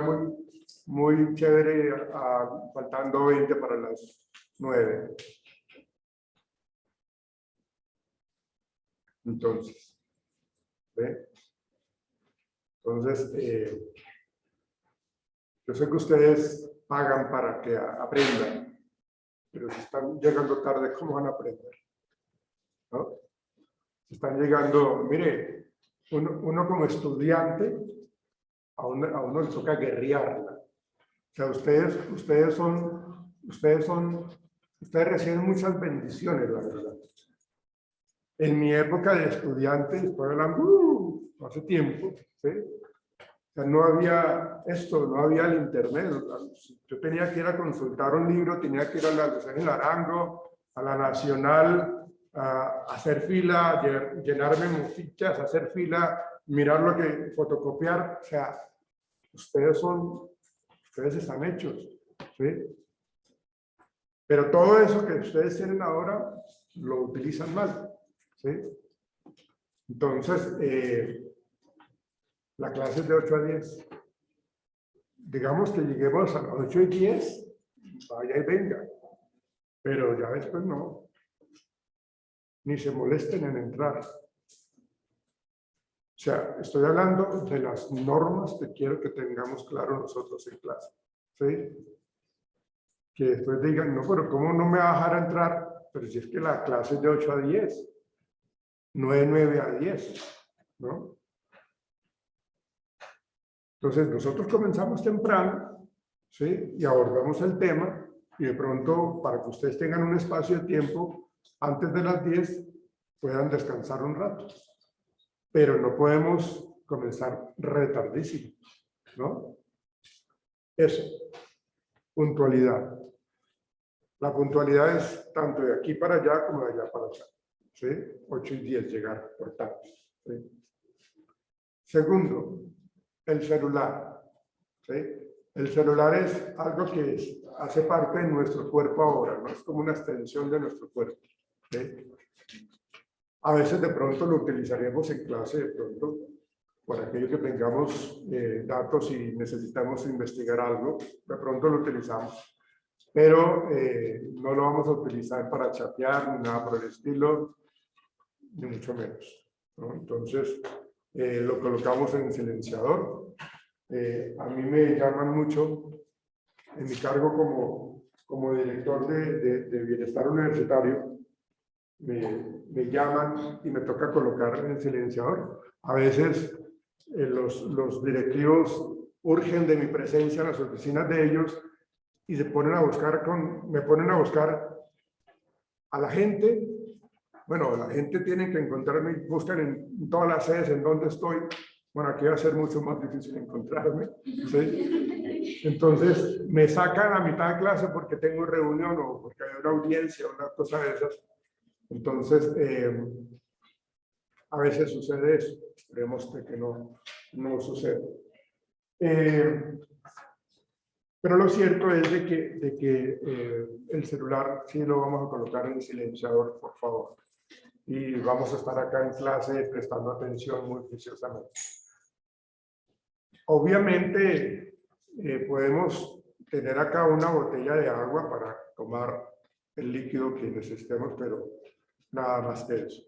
muy chévere, faltando 20 para las 9. Entonces, ¿ve? Entonces, yo sé que ustedes pagan para que aprendan, pero si están llegando tarde, ¿cómo van a aprender? ¿No? Si están llegando, mire, uno como estudiante, a uno le toca guerrearla. O sea, ustedes reciben muchas bendiciones, la verdad. En mi época de estudiante, estoy hablando hace tiempo, ¿sí? O sea, no había esto, no había el internet. Yo tenía que ir a consultar un libro, tenía que ir a la Luciana Arango, a la Nacional, a hacer fila, llenarme fichas, hacer fila, mirar lo que fotocopiar. O sea, ustedes están hechos, ¿sí? Pero todo eso que ustedes tienen ahora lo utilizan mal, ¿sí? Entonces, la clase es de 8 a 10. Digamos que lleguemos a las 8 y 10, vaya y venga. Pero ya después no. Ni se molesten en entrar. O sea, estoy hablando de las normas que quiero que tengamos claro nosotros en clase, ¿sí? Que después digan, no, pero ¿cómo no me va a dejar entrar? Pero si es que la clase es de 8 a 10, no de 9 a 10, ¿no? Entonces, nosotros comenzamos temprano, ¿sí? Y abordamos el tema, y de pronto, para que ustedes tengan un espacio de tiempo, antes de las 10, puedan descansar un rato. Pero no podemos comenzar retardísimo, ¿no? Eso, puntualidad. La puntualidad es tanto de aquí para allá como de allá para allá, ¿sí? 8 y 10 llegar, por tanto, ¿sí? Segundo, el celular, ¿sí? El celular es algo que hace parte de nuestro cuerpo ahora, ¿no? Es como una extensión de nuestro cuerpo, ¿sí? A veces de pronto lo utilizaremos en clase, de pronto, por aquello que tengamos datos y necesitamos investigar algo, de pronto lo utilizamos. Pero no lo vamos a utilizar para chatear ni nada por el estilo, ni mucho menos, ¿no? Entonces, lo colocamos en silenciador. A mí me llaman mucho en mi cargo como director de bienestar universitario. Me llaman y me toca colocar en silenciador. A veces los directivos urgen de mi presencia en las oficinas de ellos y me ponen a buscar a la gente. Bueno, la gente tiene que encontrarme, buscan en todas las sedes en donde estoy, Bueno, aquí va a ser mucho más difícil encontrarme, ¿sí? Entonces, me sacan a mitad de clase porque tengo reunión o porque hay una audiencia, una cosa de esas. Entonces, a veces sucede eso. Esperemos que no suceda. Pero lo cierto es de que el celular sí lo vamos a colocar en silenciador, por favor. Y vamos a estar acá en clase prestando atención muy juiciosamente. Obviamente, podemos tener acá una botella de agua para tomar el líquido que necesitemos, pero nada más que eso.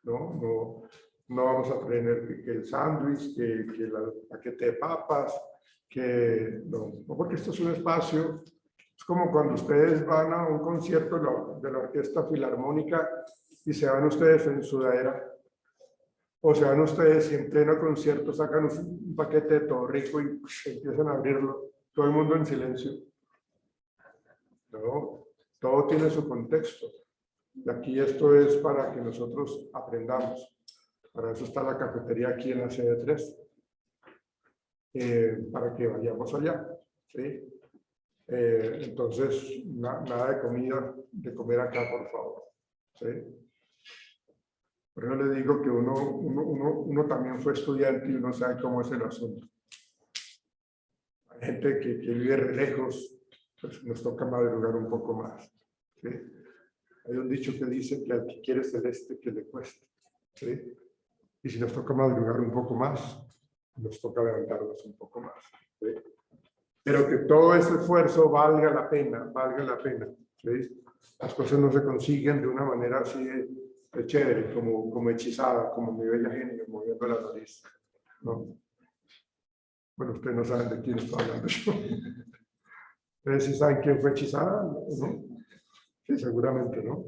No vamos a tener que el sándwich, que el paquete de papas, que no, porque esto es un espacio, es como cuando ustedes van a un concierto de la Orquesta Filarmónica y se van ustedes en sudadera, o se van ustedes y en pleno concierto sacan un paquete de todo rico y empiezan a abrirlo, todo el mundo en silencio. No, todo tiene su contexto. Y aquí esto es para que nosotros aprendamos. Para eso está la cafetería aquí en la sede 3. Para que vayamos allá. ¿Sí? Entonces, nada de comida, de comer acá, por favor. ¿Sí? Por eso le digo que uno también fue estudiante y uno sabe cómo es el asunto. Hay gente que vive re lejos, pues nos toca madrugar un poco más. ¿Sí? Hay un dicho que dice que al que quiere celeste que le cueste. ¿Sí? Y si nos toca madrugar un poco más, nos toca levantarnos un poco más. ¿Sí? Pero que todo ese esfuerzo valga la pena, valga la pena. ¿Sí? Las cosas no se consiguen de una manera así de chévere, como hechizada, como mi bella genio, moviendo la nariz. ¿No? Bueno, ustedes no saben de quién estoy hablando yo. ¿Ustedes sí saben quién fue hechizada? ¿No? Sí, seguramente, ¿no?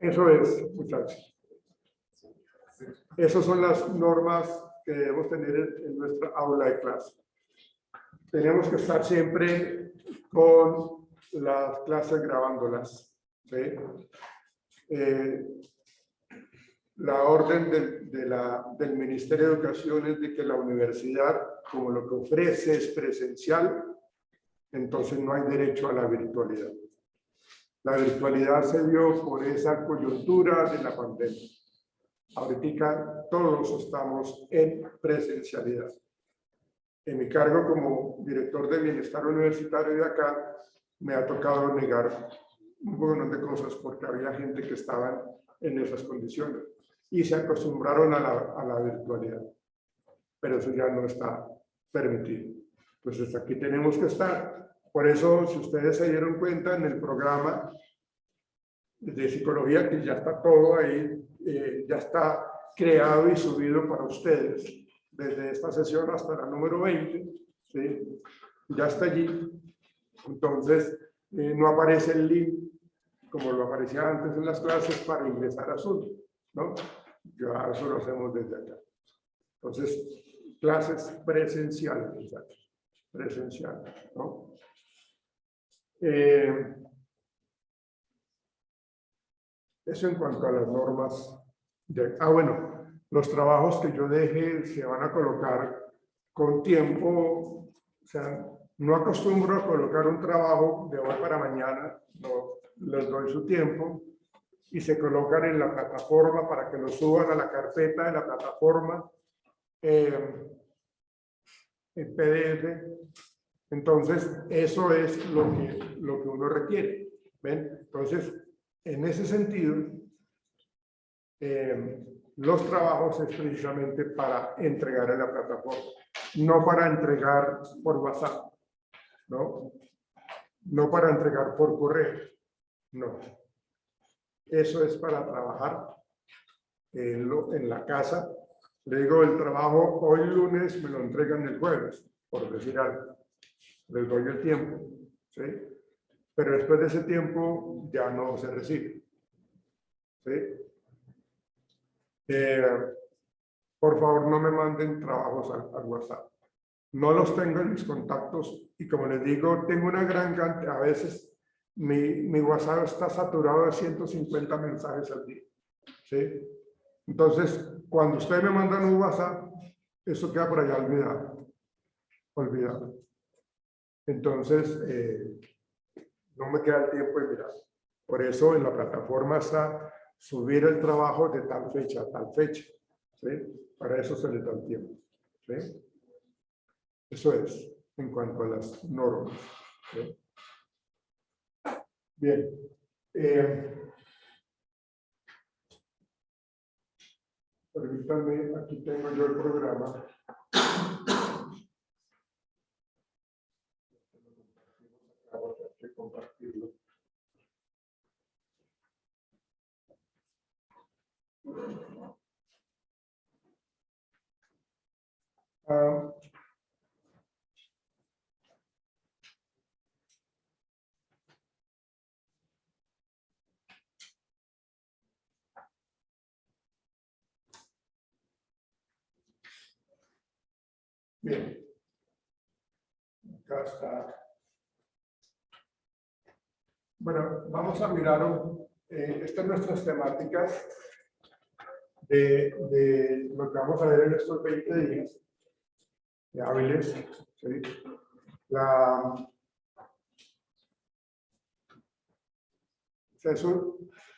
Eso es, muchachos. Esas son las normas que debemos tener en nuestra aula de clase. Tenemos que estar siempre con las clases grabándolas. ¿Sí? La orden del Ministerio de Educación es de que la universidad, como lo que ofrece es presencial, entonces no hay derecho a la virtualidad. La virtualidad se dio por esa coyuntura de la pandemia. Ahorita todos estamos en presencialidad. En mi cargo como director de bienestar universitario de acá, me ha tocado negar un montón de cosas porque había gente que estaba en esas condiciones y se acostumbraron a la virtualidad. Pero eso ya no está permitido. Entonces aquí tenemos que estar. Por eso, si ustedes se dieron cuenta en el programa de psicología, que ya está todo ahí, ya está creado y subido para ustedes, desde esta sesión hasta la número 20, ¿sí? Ya está allí. Entonces, no aparece el link, como lo aparecía antes en las clases, para ingresar a Zoom, ¿no? Ya eso lo hacemos desde acá. Entonces, clases presenciales, muchachos, presenciales, ¿no? Eso en cuanto a las normas. Bueno, los trabajos que yo deje se van a colocar con tiempo, o sea, no acostumbro a colocar un trabajo de hoy para mañana, no, les doy su tiempo y se colocan en la plataforma para que lo suban a la carpeta de la plataforma en PDF. Entonces, eso es lo que uno requiere. ¿Ven? Entonces, en ese sentido, los trabajos es precisamente para entregar en la plataforma, no para entregar por WhatsApp, ¿no? No para entregar por correo, no. Eso es para trabajar en la casa. Le digo, el trabajo hoy lunes me lo entregan el jueves, por decir algo. Les doy el tiempo, ¿sí? Pero después de ese tiempo ya no se recibe, ¿sí? Por favor, no me manden trabajos al WhatsApp. No los tengo en mis contactos y como les digo, tengo una gran cantidad, a veces mi WhatsApp está saturado de 150 mensajes al día, ¿sí? Entonces, cuando ustedes me mandan un WhatsApp, eso queda por allá olvidado. Entonces, no me queda el tiempo de mirar. Por eso en la plataforma está subir el trabajo de tal fecha a tal fecha. ¿Sí? Para eso se les da el tiempo. ¿Sí? Eso es en cuanto a las normas. ¿Sí? Bien. Permítanme, aquí tengo yo el programa. Vamos a tener que compartirlo. Ah, bien. Acá está. Bueno, vamos a mirar estas nuestras temáticas de lo que vamos a ver en estos 20 días de hábiles. ¿Sí?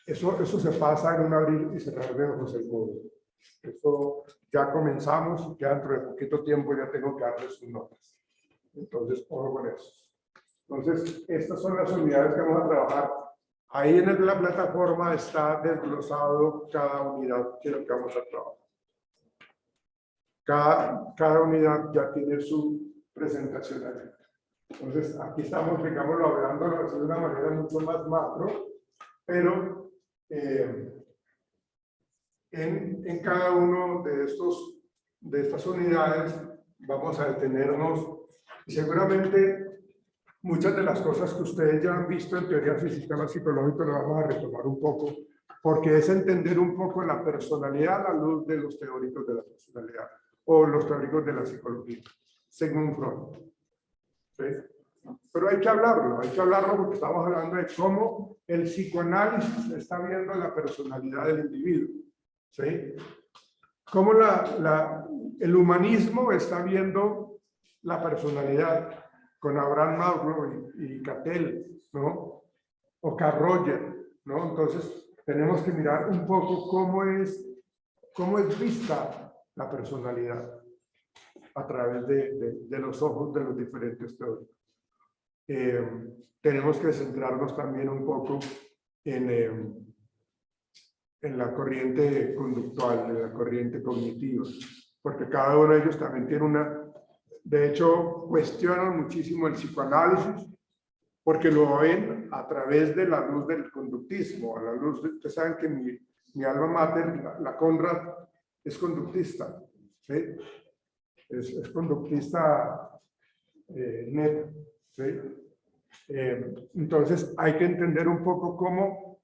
Eso se pasa en un abrir y cerrar de ojos el módulo. Eso ya comenzamos y ya dentro de poquito tiempo ya tengo que darles sus notas. Entonces, ojo con eso. Entonces, estas son las unidades que vamos a trabajar. Ahí en la plataforma está desglosado cada unidad que lo que vamos a trabajar. Cada unidad ya tiene su presentación ahí. Entonces, aquí estamos, digámoslo, hablándolo de una manera mucho más macro, pero en cada uno de estas unidades vamos a detenernos y seguramente muchas de las cosas que ustedes ya han visto en teorías y sistemas psicológicos lo vamos a retomar un poco, porque es entender un poco la personalidad a la luz de los teóricos de la personalidad o los teóricos de la psicología, según Freud. ¿Sí? Pero hay que hablarlo porque estamos hablando de cómo el psicoanálisis está viendo la personalidad del individuo. ¿Sí? Cómo el humanismo está viendo la personalidad con Abraham Maslow y Cattell, ¿no? O Carl Rogers, ¿no? Entonces, tenemos que mirar un poco cómo es vista la personalidad a través de los ojos de los diferentes teóricos. Tenemos que centrarnos también un poco en la corriente conductual, en la corriente cognitiva, porque cada uno de ellos también tiene de hecho, cuestionan muchísimo el psicoanálisis, porque lo ven a través de la luz del conductismo, a la luz de, ustedes saben que mi alma mater, la Conrad, es conductista, ¿sí? Es conductista neto, ¿sí? Entonces hay que entender un poco cómo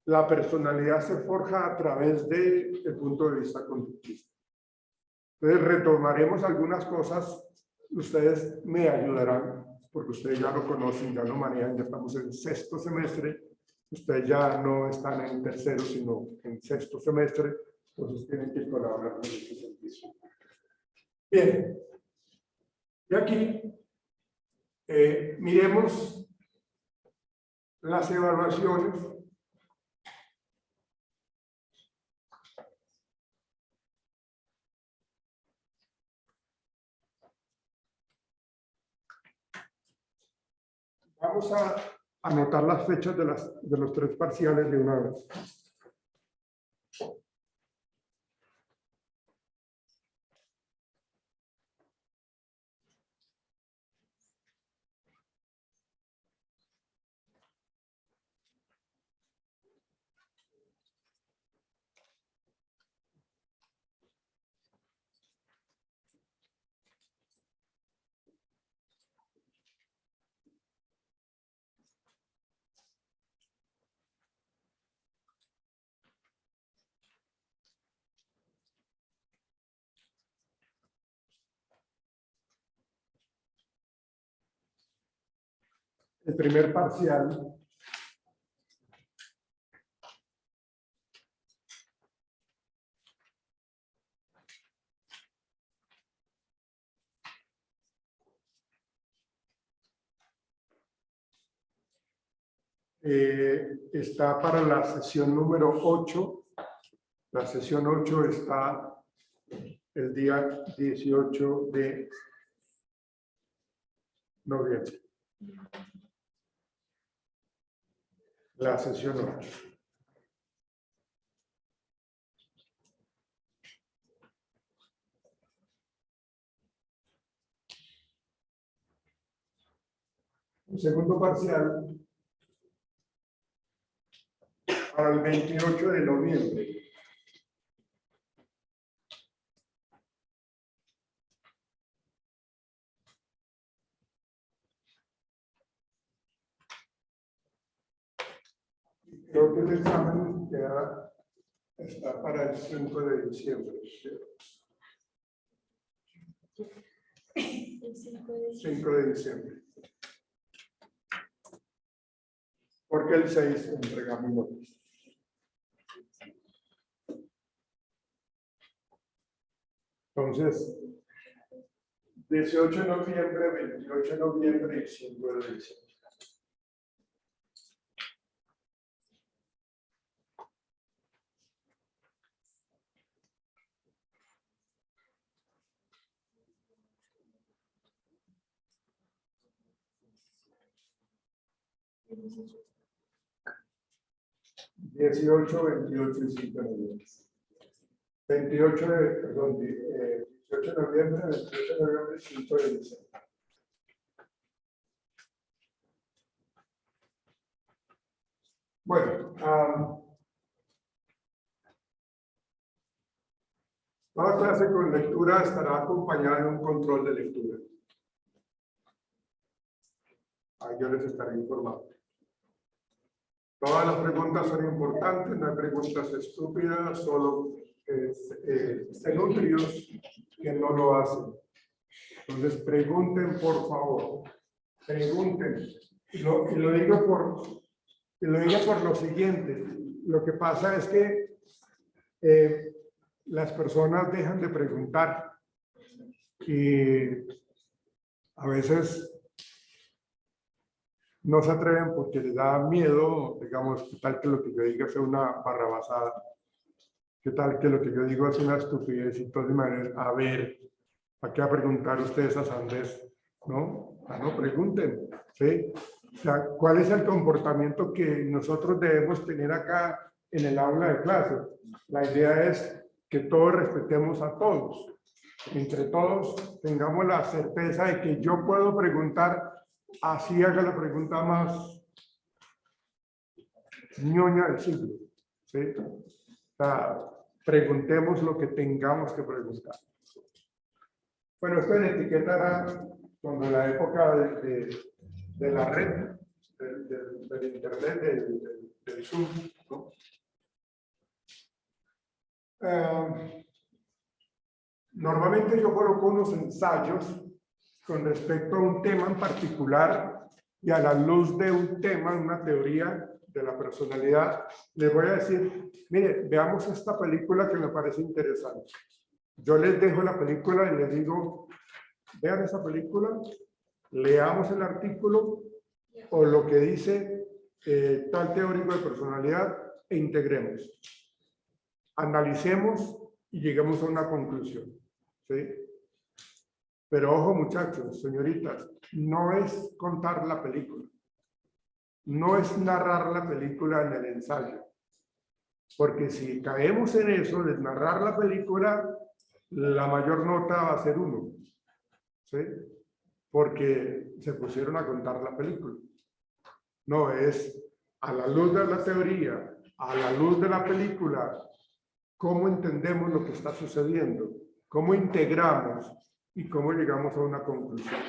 la personalidad se forja a través del punto de vista conductista. Entonces retomaremos algunas cosas, ustedes me ayudarán, porque ustedes ya lo conocen, ya lo manejan, ya estamos en sexto semestre, ustedes ya no están en tercero, sino en sexto semestre, entonces tienen que colaborar en ese sentido. Bien, y aquí miremos las evaluaciones. Vamos a anotar las fechas de los 3 parciales de una vez. El primer parcial está para la sesión número 8. La sesión 8 está el día 18 de noviembre. La sesión 8. El segundo parcial para el 28 de noviembre. Creo que el examen ya está para el 5 de diciembre. El 5 de diciembre. Porque el 6 entregamos notas. Entonces, 18 de noviembre, 28 de noviembre y 5 de diciembre. el 18, 28 y 5 de noviembre. 28 de, perdón, 18 de noviembre, 28 de noviembre y 5 de diciembre. Bueno, toda clase con lectura estará acompañada de un control de lectura. Ahí yo les estaré informando. Todas las preguntas son importantes, no hay preguntas estúpidas, solo cenutrios que no lo hacen. Entonces pregunten, por favor, pregunten. Y lo digo por lo siguiente, lo que pasa es que las personas dejan de preguntar y a veces no se atreven porque les da miedo, digamos, qué tal que lo que yo diga sea una barrabasada, qué tal que lo que yo digo es una estupidez, y entonces a ver, ¿para qué va a preguntar ustedes a Sandés? ¿No? No pregunten, ¿sí? O sea, ¿cuál es el comportamiento que nosotros debemos tener acá en el aula de clase? La idea es que todos respetemos a todos. Entre todos tengamos la certeza de que yo puedo preguntar, así haga la pregunta más ñoña del siglo. ¿Sí? O sea, preguntemos lo que tengamos que preguntar. Bueno, esto en etiqueta era cuando la época de la red, del internet, del Zoom, ¿no? Normalmente yo coloco unos ensayos con respecto a un tema en particular y a la luz de un tema, una teoría de la personalidad, les voy a decir, mire, veamos esta película que me parece interesante. Yo les dejo la película y les digo, vean esa película, leamos el artículo o lo que dice tal teórico de personalidad e integremos. Analicemos y lleguemos a una conclusión. ¿Sí? Pero ojo, muchachos, señoritas, no es contar la película. No es narrar la película en el ensayo. Porque si caemos en eso de narrar la película, la mayor nota va a ser 1. ¿Sí? Porque se pusieron a contar la película. No, es a la luz de la teoría, a la luz de la película, cómo entendemos lo que está sucediendo, cómo integramos y cómo llegamos a una conclusión.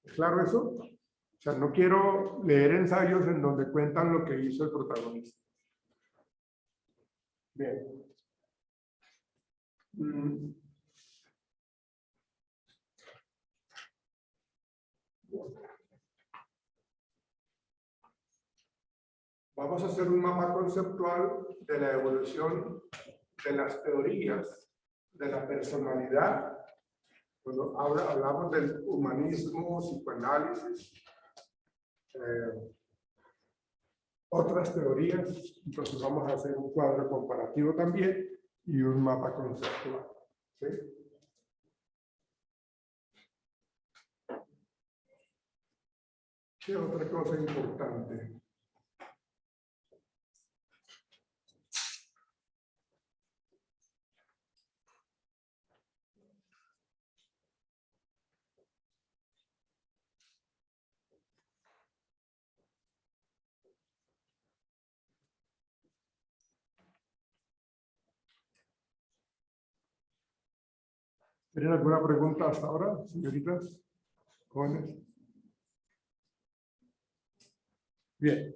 ¿Es claro eso? O sea, no quiero leer ensayos en donde cuentan lo que hizo el protagonista. Bien. Vamos a hacer un mapa conceptual de la evolución de las teorías de la personalidad. Cuando hablamos del humanismo, psicoanálisis, otras teorías. Entonces vamos a hacer un cuadro comparativo también y un mapa conceptual. ¿Sí? ¿Qué otra cosa importante? ¿Tienen alguna pregunta hasta ahora, señoritas? Jóvenes. Bien.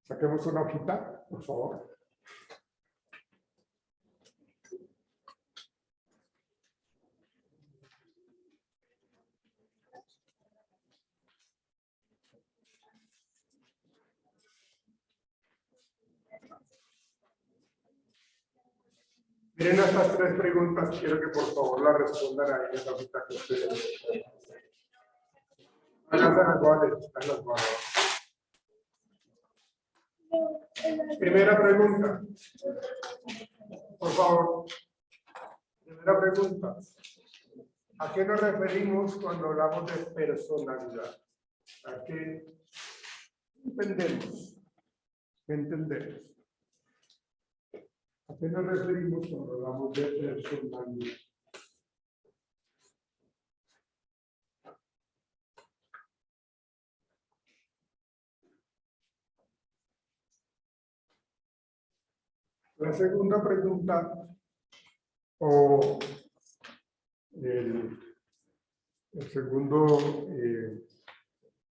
Saquemos una hojita, por favor. Miren estas tres preguntas, quiero que por favor las respondan ahí en la hojita que ustedes. Las guardes. Primera pregunta. Por favor. Primera pregunta. ¿A qué nos referimos cuando hablamos de personalidad? ¿A qué entendemos? ¿Qué entendemos? ¿A qué nos referimos cuando hablamos de personalidad? La segunda pregunta, o el segundo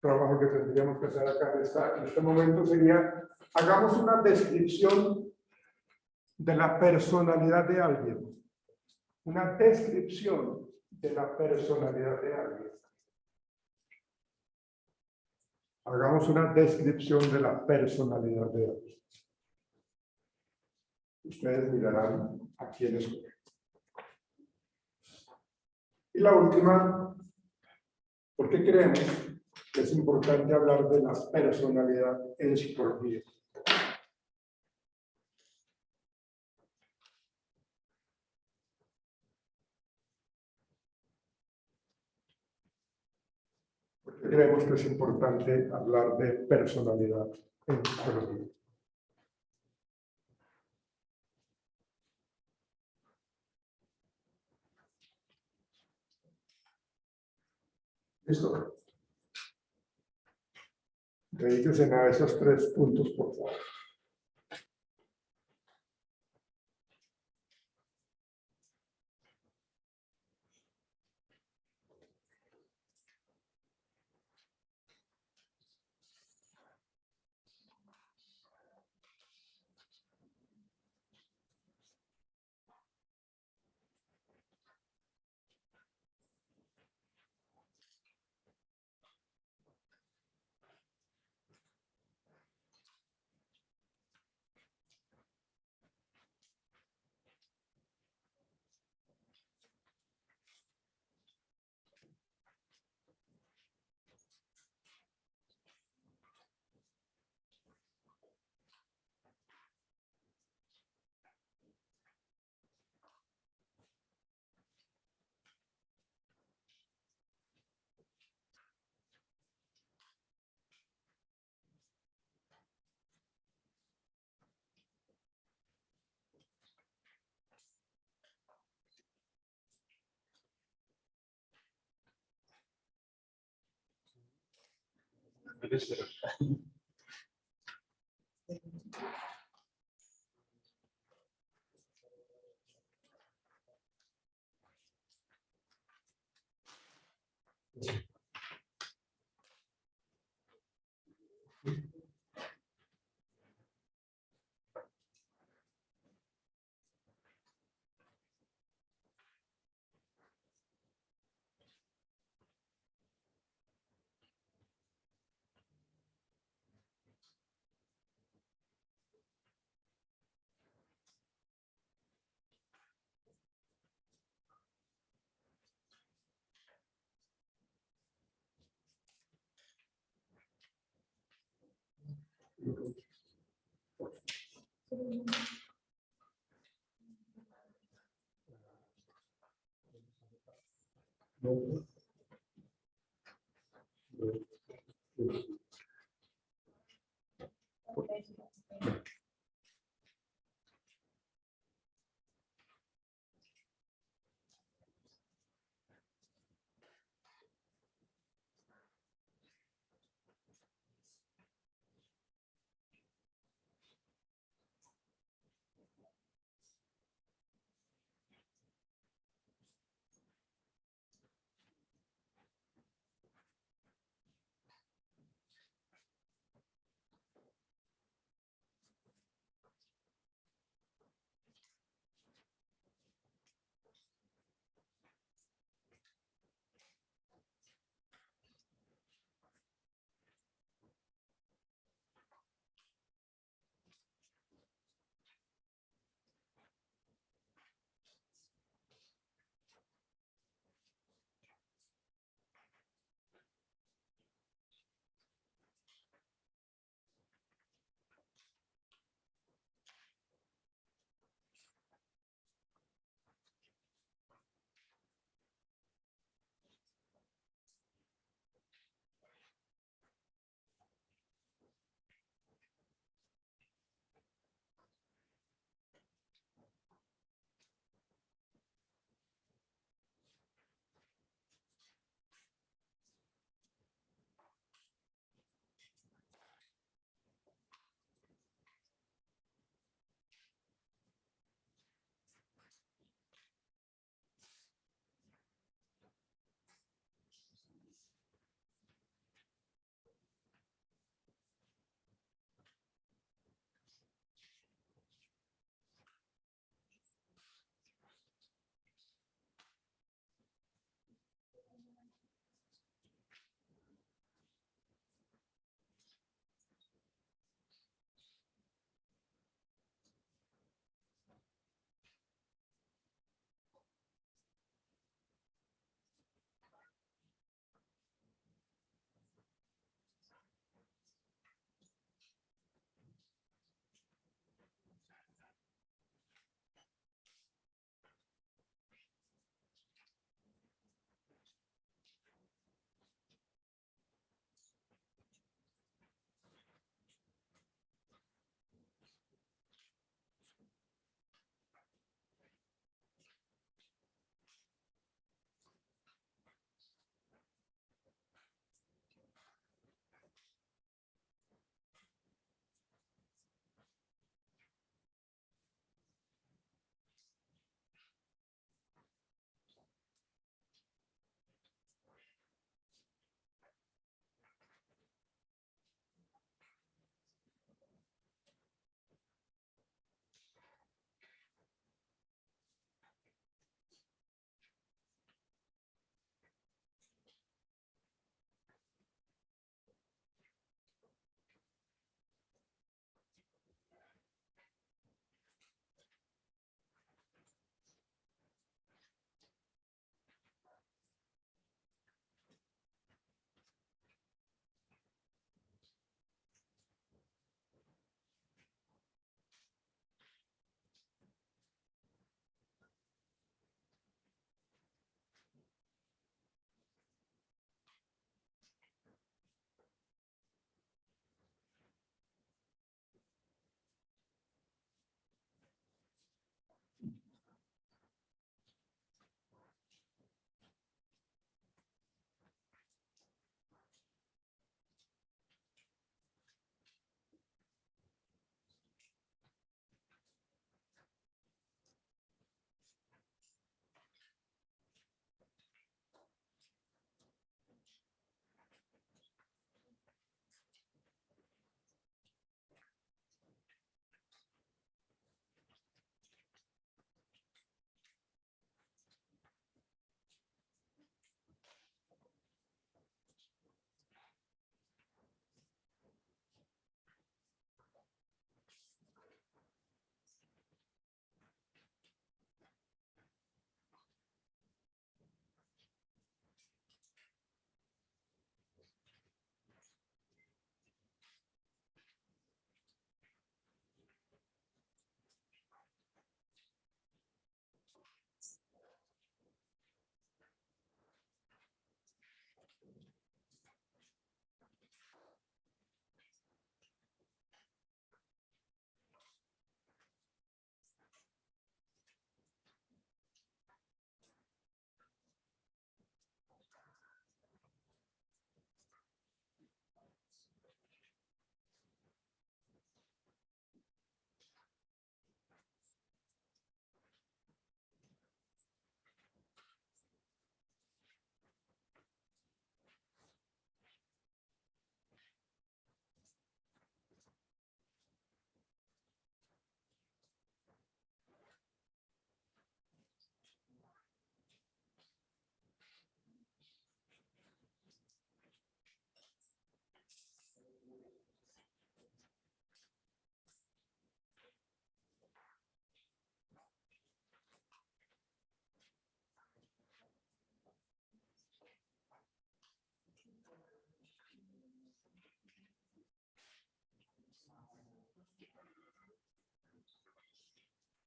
trabajo que tendríamos que hacer acá en este momento sería, hagamos una descripción de la personalidad de alguien. Una descripción de la personalidad de alguien. Hagamos una descripción de la personalidad de alguien. Ustedes mirarán a quién escoger. Y la última, ¿por qué creemos que es importante hablar de la personalidad en psicología? ¿Por qué creemos que es importante hablar de personalidad en psicología? ¿Listo? Dedíquense a esos tres puntos, por favor.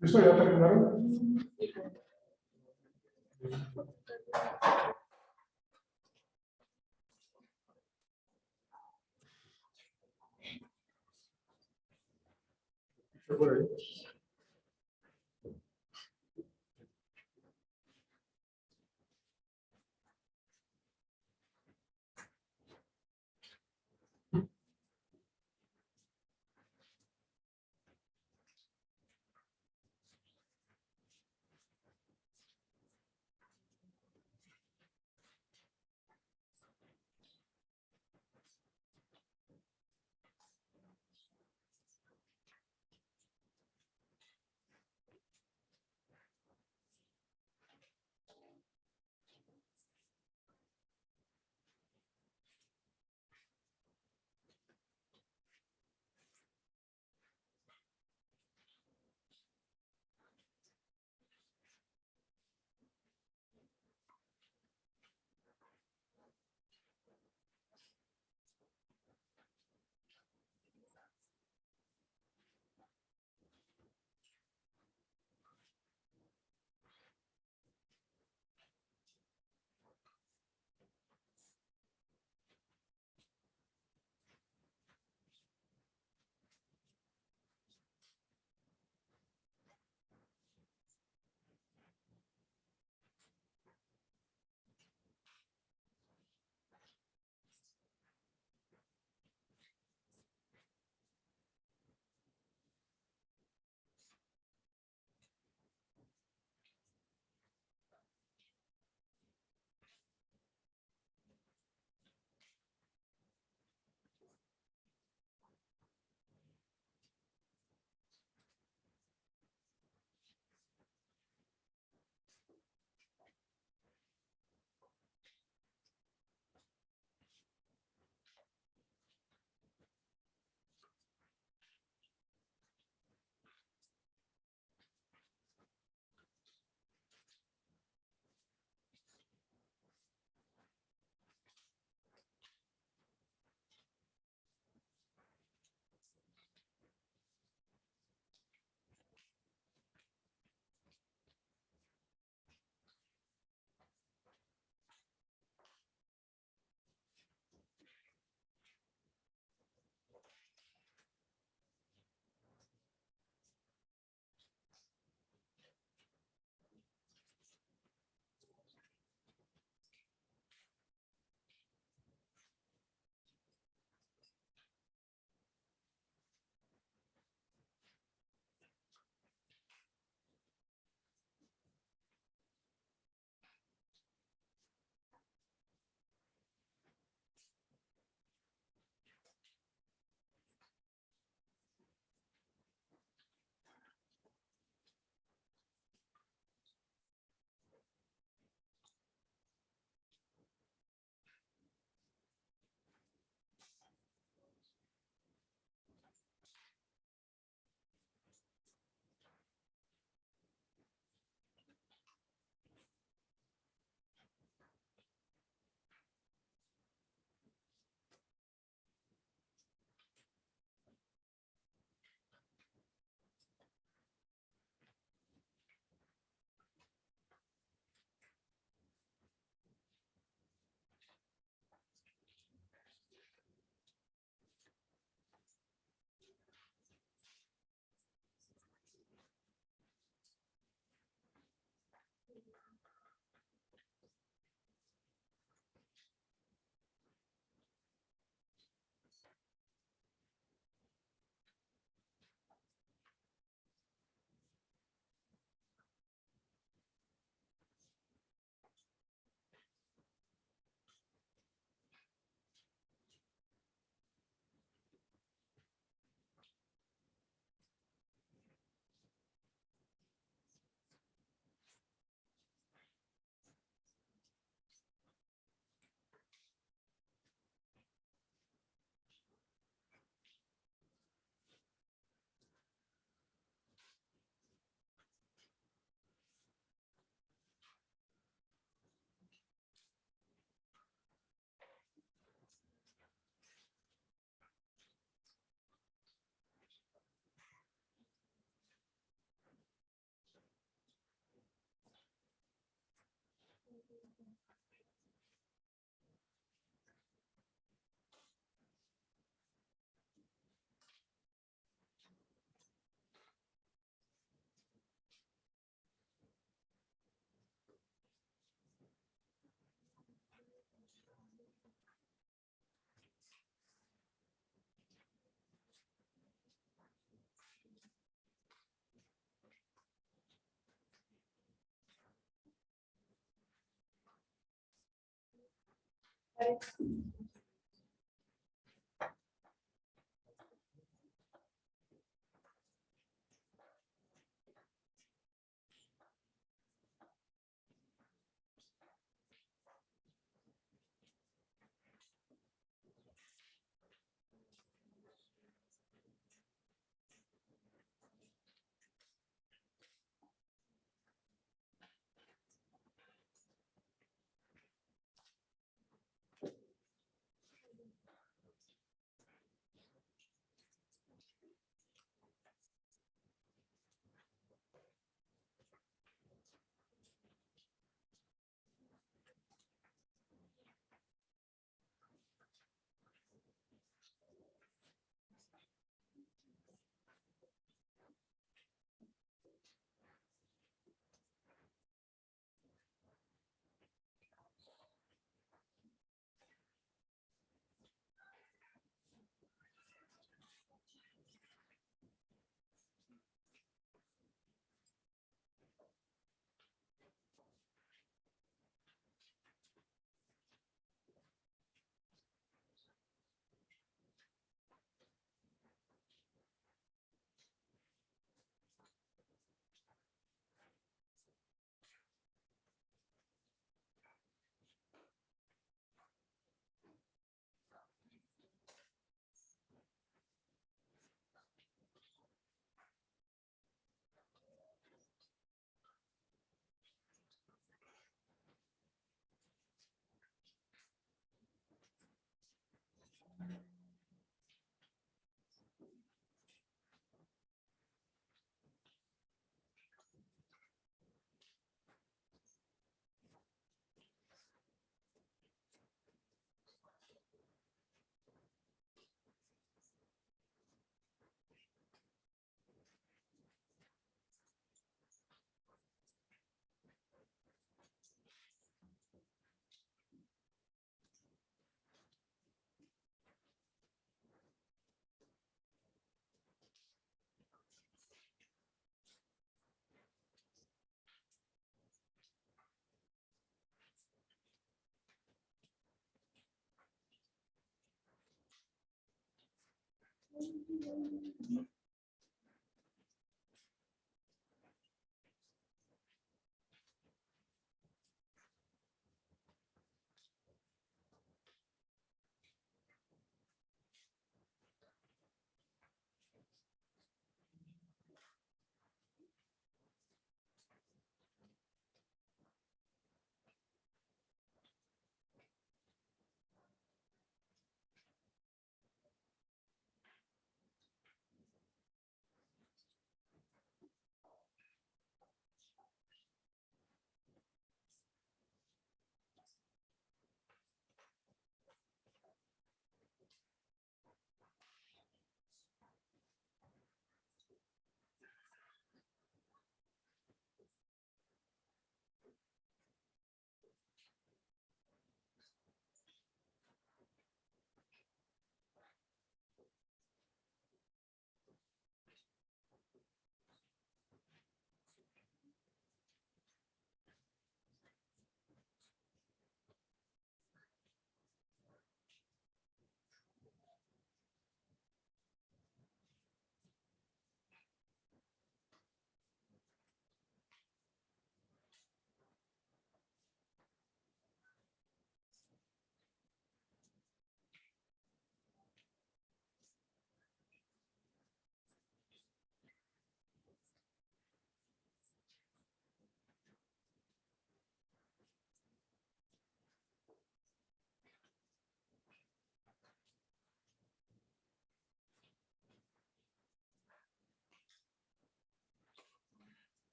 ¿Eso ya terminaron? Por ahí.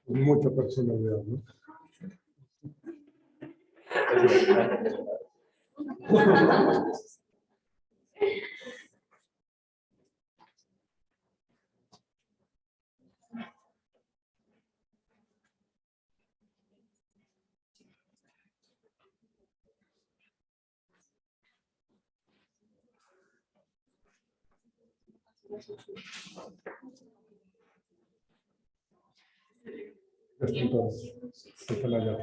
Mucha personalidad, ¿no? Entonces, está la llave.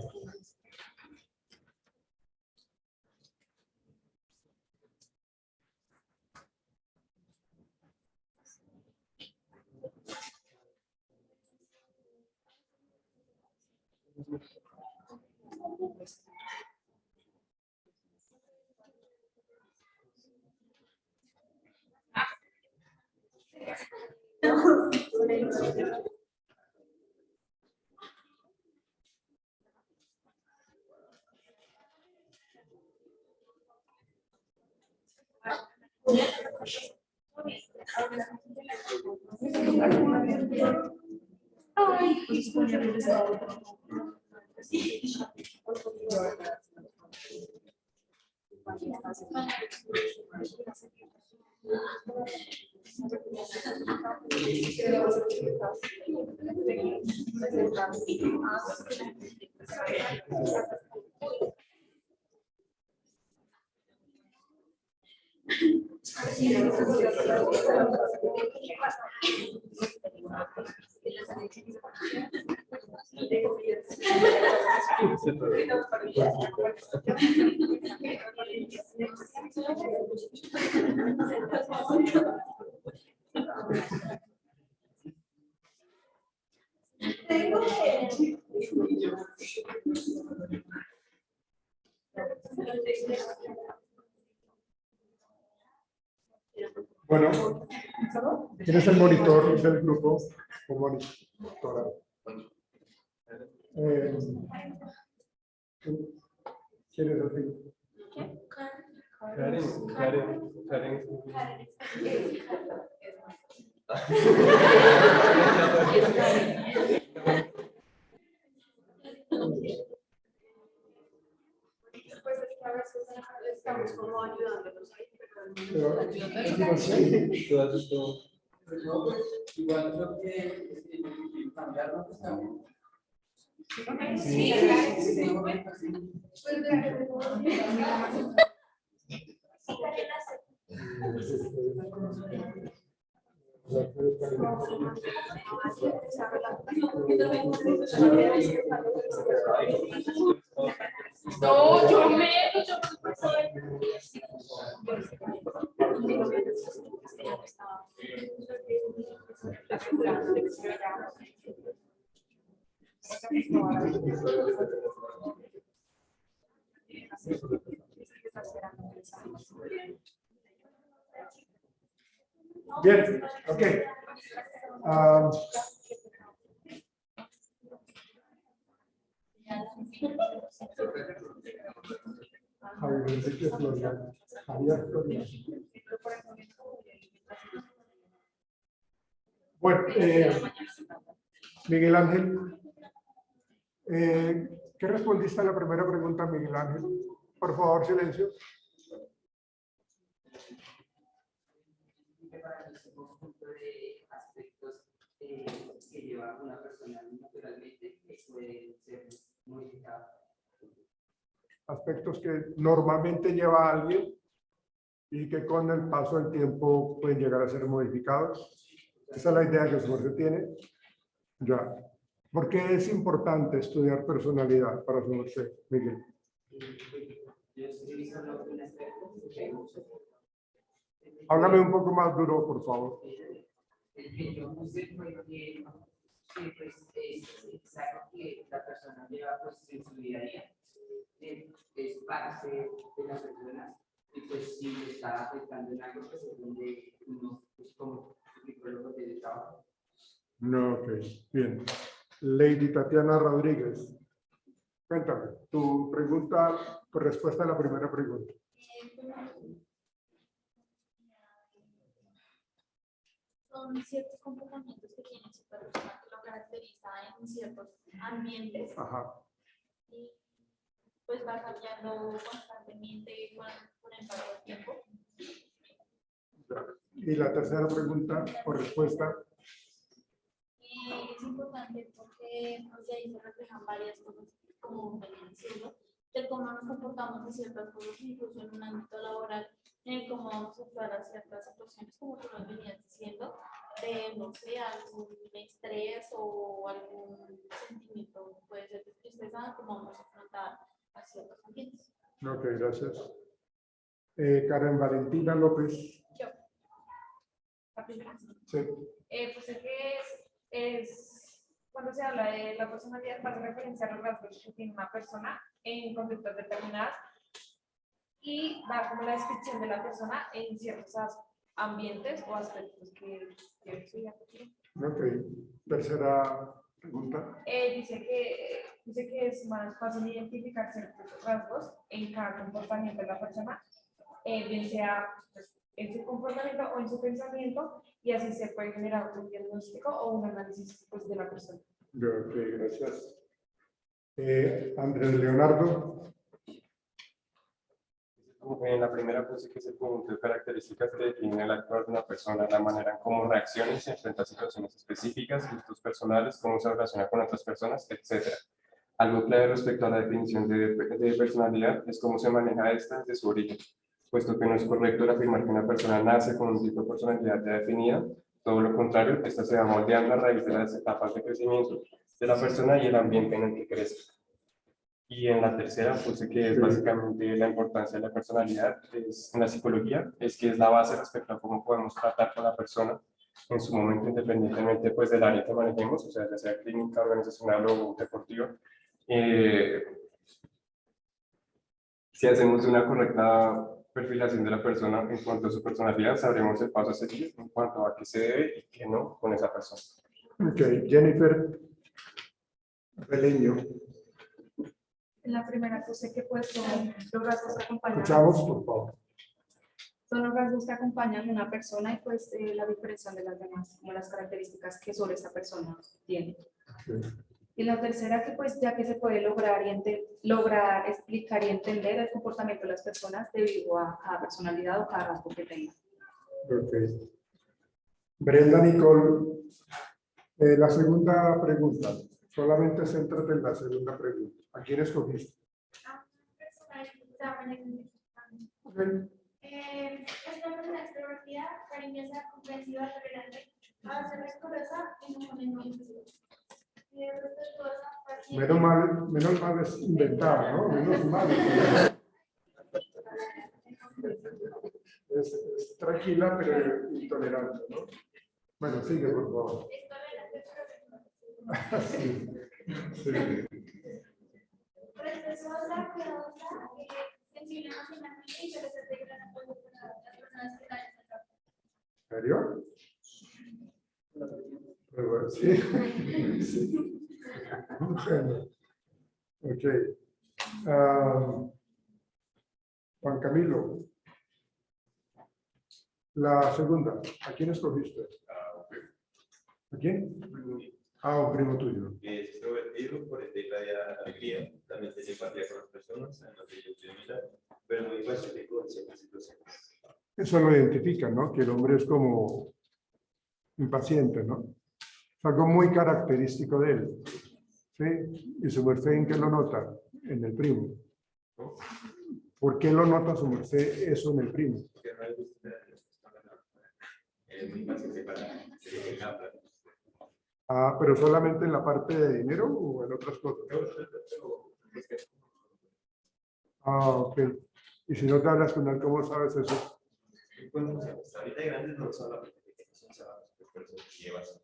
Bueno, ¿quién es el monitor del grupo? O monitora. ¿Quién es el grupo? Karen. Estamos como ayudándolos ahí. Igual creo que cambiarlo está bien. Sí, no, yo menos, yo Bien, ok. Javier Enrique Floriano. Javier Floriano. Bueno, Miguel Ángel, ¿qué respondiste a la primera pregunta, Miguel Ángel? Por favor, silencio. De aspectos que lleva una persona naturalmente que pueden ser modificados. Aspectos que normalmente lleva alguien y que con el paso del tiempo pueden llegar a ser modificados. Esa es la idea que su merced tiene. Ya. ¿Por qué es importante estudiar personalidad para su merced, Miguel? Yo estoy solo un aspecto. Háblame un poco más duro, por favor. El que yo puse fue que pues es algo que la persona lleva pues en su día a día es parte de la persona y pues si le está afectando en algo, pues es donde uno, pues como psicólogo de trabajo. No, ok, bien. Lady Tatiana Rodríguez, cuéntame, tu pregunta, por respuesta a la primera pregunta. Son ciertos comportamientos que tiene su persona que lo caracteriza en ciertos ambientes Ajá. y pues va cambiando constantemente con el paso del tiempo. Y la tercera pregunta, por respuesta. Es importante porque pues, de ahí se reflejan varias cosas, como venían diciendo, de cómo nos comportamos en ciertas cosas, incluso en un ámbito laboral, en cómo vamos a actuar a ciertas situaciones, como tú lo venías diciendo, de, no sé, algún estrés o algún sentimiento, puede ser de tristeza, cómo vamos a afrontar a ciertos ambientes. Ok, gracias. Karen Valentina López. Yo. La primera. Sí. Pues es que es cuando se habla de la personalidad, va a referencia a los rasgos que tiene una persona en conductas determinadas y da como la descripción de la persona en ciertos ambientes o aspectos que estudian. Ok. Tercera pregunta. Dice que es más fácil identificar ciertos rasgos en cada comportamiento de la persona, bien sea pues, en su comportamiento o en su pensamiento, y así se puede generar un diagnóstico o un análisis pues, de la persona. Ok, gracias. Andrés Leonardo. Como en la primera puse que es el conjunto de características que definen el actuar de una persona, la manera en cómo reacciona y se enfrenta a situaciones específicas, gustos personales, cómo se relaciona con otras personas, etc. Algo clave respecto a la definición de personalidad es cómo se maneja esta desde su origen, puesto que no es correcto afirmar que una persona nace con un tipo de personalidad ya definida, todo lo contrario, esta se va moldeando a raíz de las etapas de crecimiento de la persona y el ambiente en el que crece. Y en la tercera puse que es básicamente la importancia de la personalidad en la psicología, es que es la base respecto a cómo podemos tratar con la persona en su momento, independientemente pues del área que manejemos, o sea, ya sea clínica, organizacional o deportiva. Si hacemos una correcta perfilación de la persona en cuanto a su personalidad, sabremos el paso a seguir en cuanto a qué se debe y qué no con esa persona. Ok, Jennifer Beleño. En la primera puse que pues son los rasgos que acompañan. Escuchamos, por favor. Son los rasgos que acompañan a una persona y pues la diferencia de las demás, como las características que sobre esa persona tiene. Sí. Y la tercera que pues ya que se puede lograr explicar y entender el comportamiento de las personas debido a cada personalidad o cada rasgo que tenga. Ok. Brenda Nicole, la segunda pregunta. Solamente céntrate en la segunda pregunta. ¿A quién escogiste? Okay. Esta persona extrovertida, cariñosa, comprensiva, tolerante, a veces respetuosa y muy respetuosa, paciente. Menos mal es inventada, ¿no? Menos mal. Es tranquila, pero intolerante, ¿no? Bueno, sigue, por favor. Es tolerante, pero Sí. Sí. respetuosa, cuidadosa, sensible emocionalmente y suele ser de gran apoyo para las personas que están en el trabajo. ¿En serio? Pero bueno, sí. Sí. Bueno. Ok. Juan Camilo. La segunda. ¿A quién escogiste? ¿A quién? Un primo tuyo. Es extrovertido, por ende irradia alegría, también tiene empatía con las personas, además de ellos tiene mirar, pero muy pacífico en ciertas situaciones. Eso lo identifica, ¿no? Que el hombre es como impaciente, ¿no? Es algo muy característico de él. ¿Sí? ¿Y su merced en qué lo nota? En el primo. ¿Por qué lo nota su merced eso en el primo? Porque no le gusta es muy paciente para hablar. Pero solamente en la parte de dinero o en otras cosas. Ok. Y si no te hablas con él, ¿cómo sabes eso? Bueno, ahorita grandes no son la pequeña, son sábados, por eso llevas.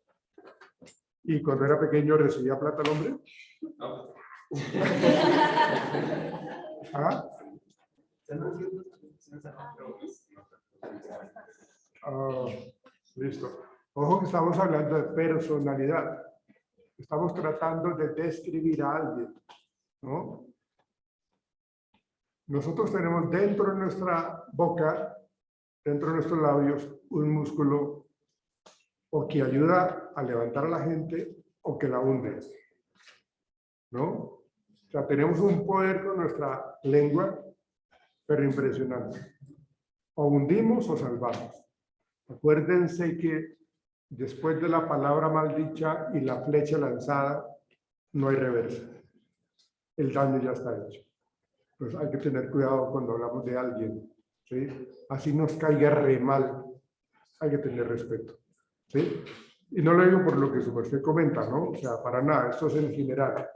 ¿Y cuando era pequeño recibía plata el hombre? No, ¿Ah? Ah, listo. Ojo que estamos hablando de personalidad. Estamos tratando de describir a alguien, ¿no? Nosotros tenemos dentro de nuestra boca, dentro de nuestros labios, un músculo o que ayuda a levantar a la gente o que la hunde, ¿no? O sea, tenemos un poder con nuestra lengua, pero impresionante. O hundimos o salvamos. Acuérdense que después de la palabra maldicha y la flecha lanzada, no hay reversa. El daño ya está hecho. Pues hay que tener cuidado cuando hablamos de alguien, ¿sí? Así nos caiga re mal, hay que tener respeto, ¿sí? Y no lo digo por lo que su merced comenta, ¿no? O sea, para nada, esto es en general.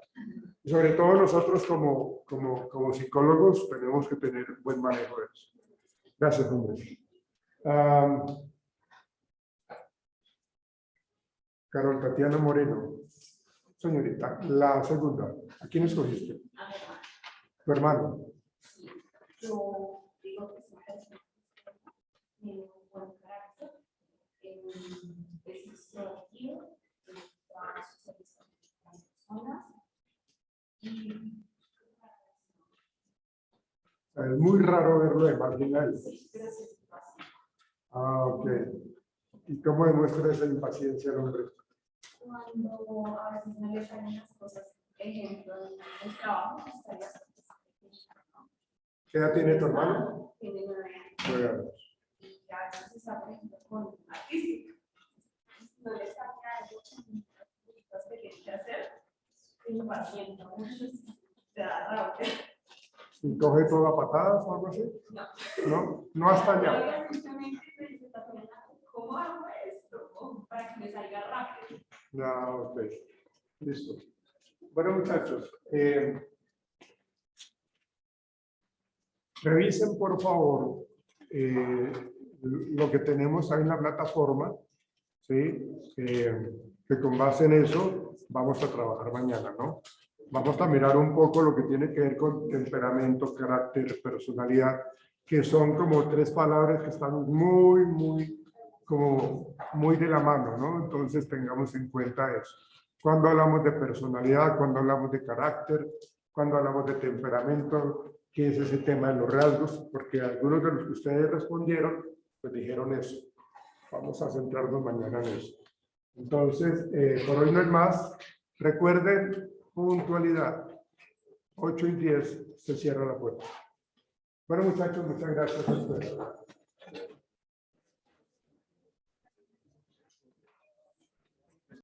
Y sobre todo nosotros como psicólogos tenemos que tener buen manejo de eso. Gracias, hombre. Carol Tatiana Moreno. Señorita, la segunda. ¿A quién escogiste? A mi hermano. Tu hermano. Yo digo que es una persona tiene un buen carácter, es extrovertido, está socializando con las personas y Es muy raro verlo de marginal. sí, pero sí es fácil. Ah, ok. ¿Y cómo demuestra esa impaciencia el hombre? Cuando a veces no le salen las cosas, ejemplo, en el trabajo, pues hay las cosas ¿no? ¿Qué edad tiene tu hermano? Tiene 9 años. 9 años. Y a veces está, por ejemplo, con artística. No le sale algo que tiene que hacer, y impaciente mucho, te da rabia. ¿Y coge todo a patadas o algo así? No. ¿No? No hasta allá. Ahora simplemente me dice, Tatiana, ¿cómo hago esto? Para que me salga rápido. No, ok. Listo. Bueno, muchachos, revisen por favor lo que tenemos ahí en la plataforma, ¿sí? Que con base en eso vamos a trabajar mañana, ¿no? Vamos a mirar un poco lo que tiene que ver con temperamento, carácter, personalidad, que son como tres palabras que están muy de la mano, ¿no? Entonces tengamos en cuenta eso. Cuando hablamos de personalidad, cuando hablamos de carácter, cuando hablamos de temperamento, ¿qué es ese tema de los rasgos? Porque algunos de los que ustedes respondieron, pues dijeron eso. Vamos a centrarnos mañana en eso. Entonces, por hoy no es más. Recuerden, puntualidad. 8:10 se cierra la puerta. Bueno, muchachos, muchas gracias a ustedes.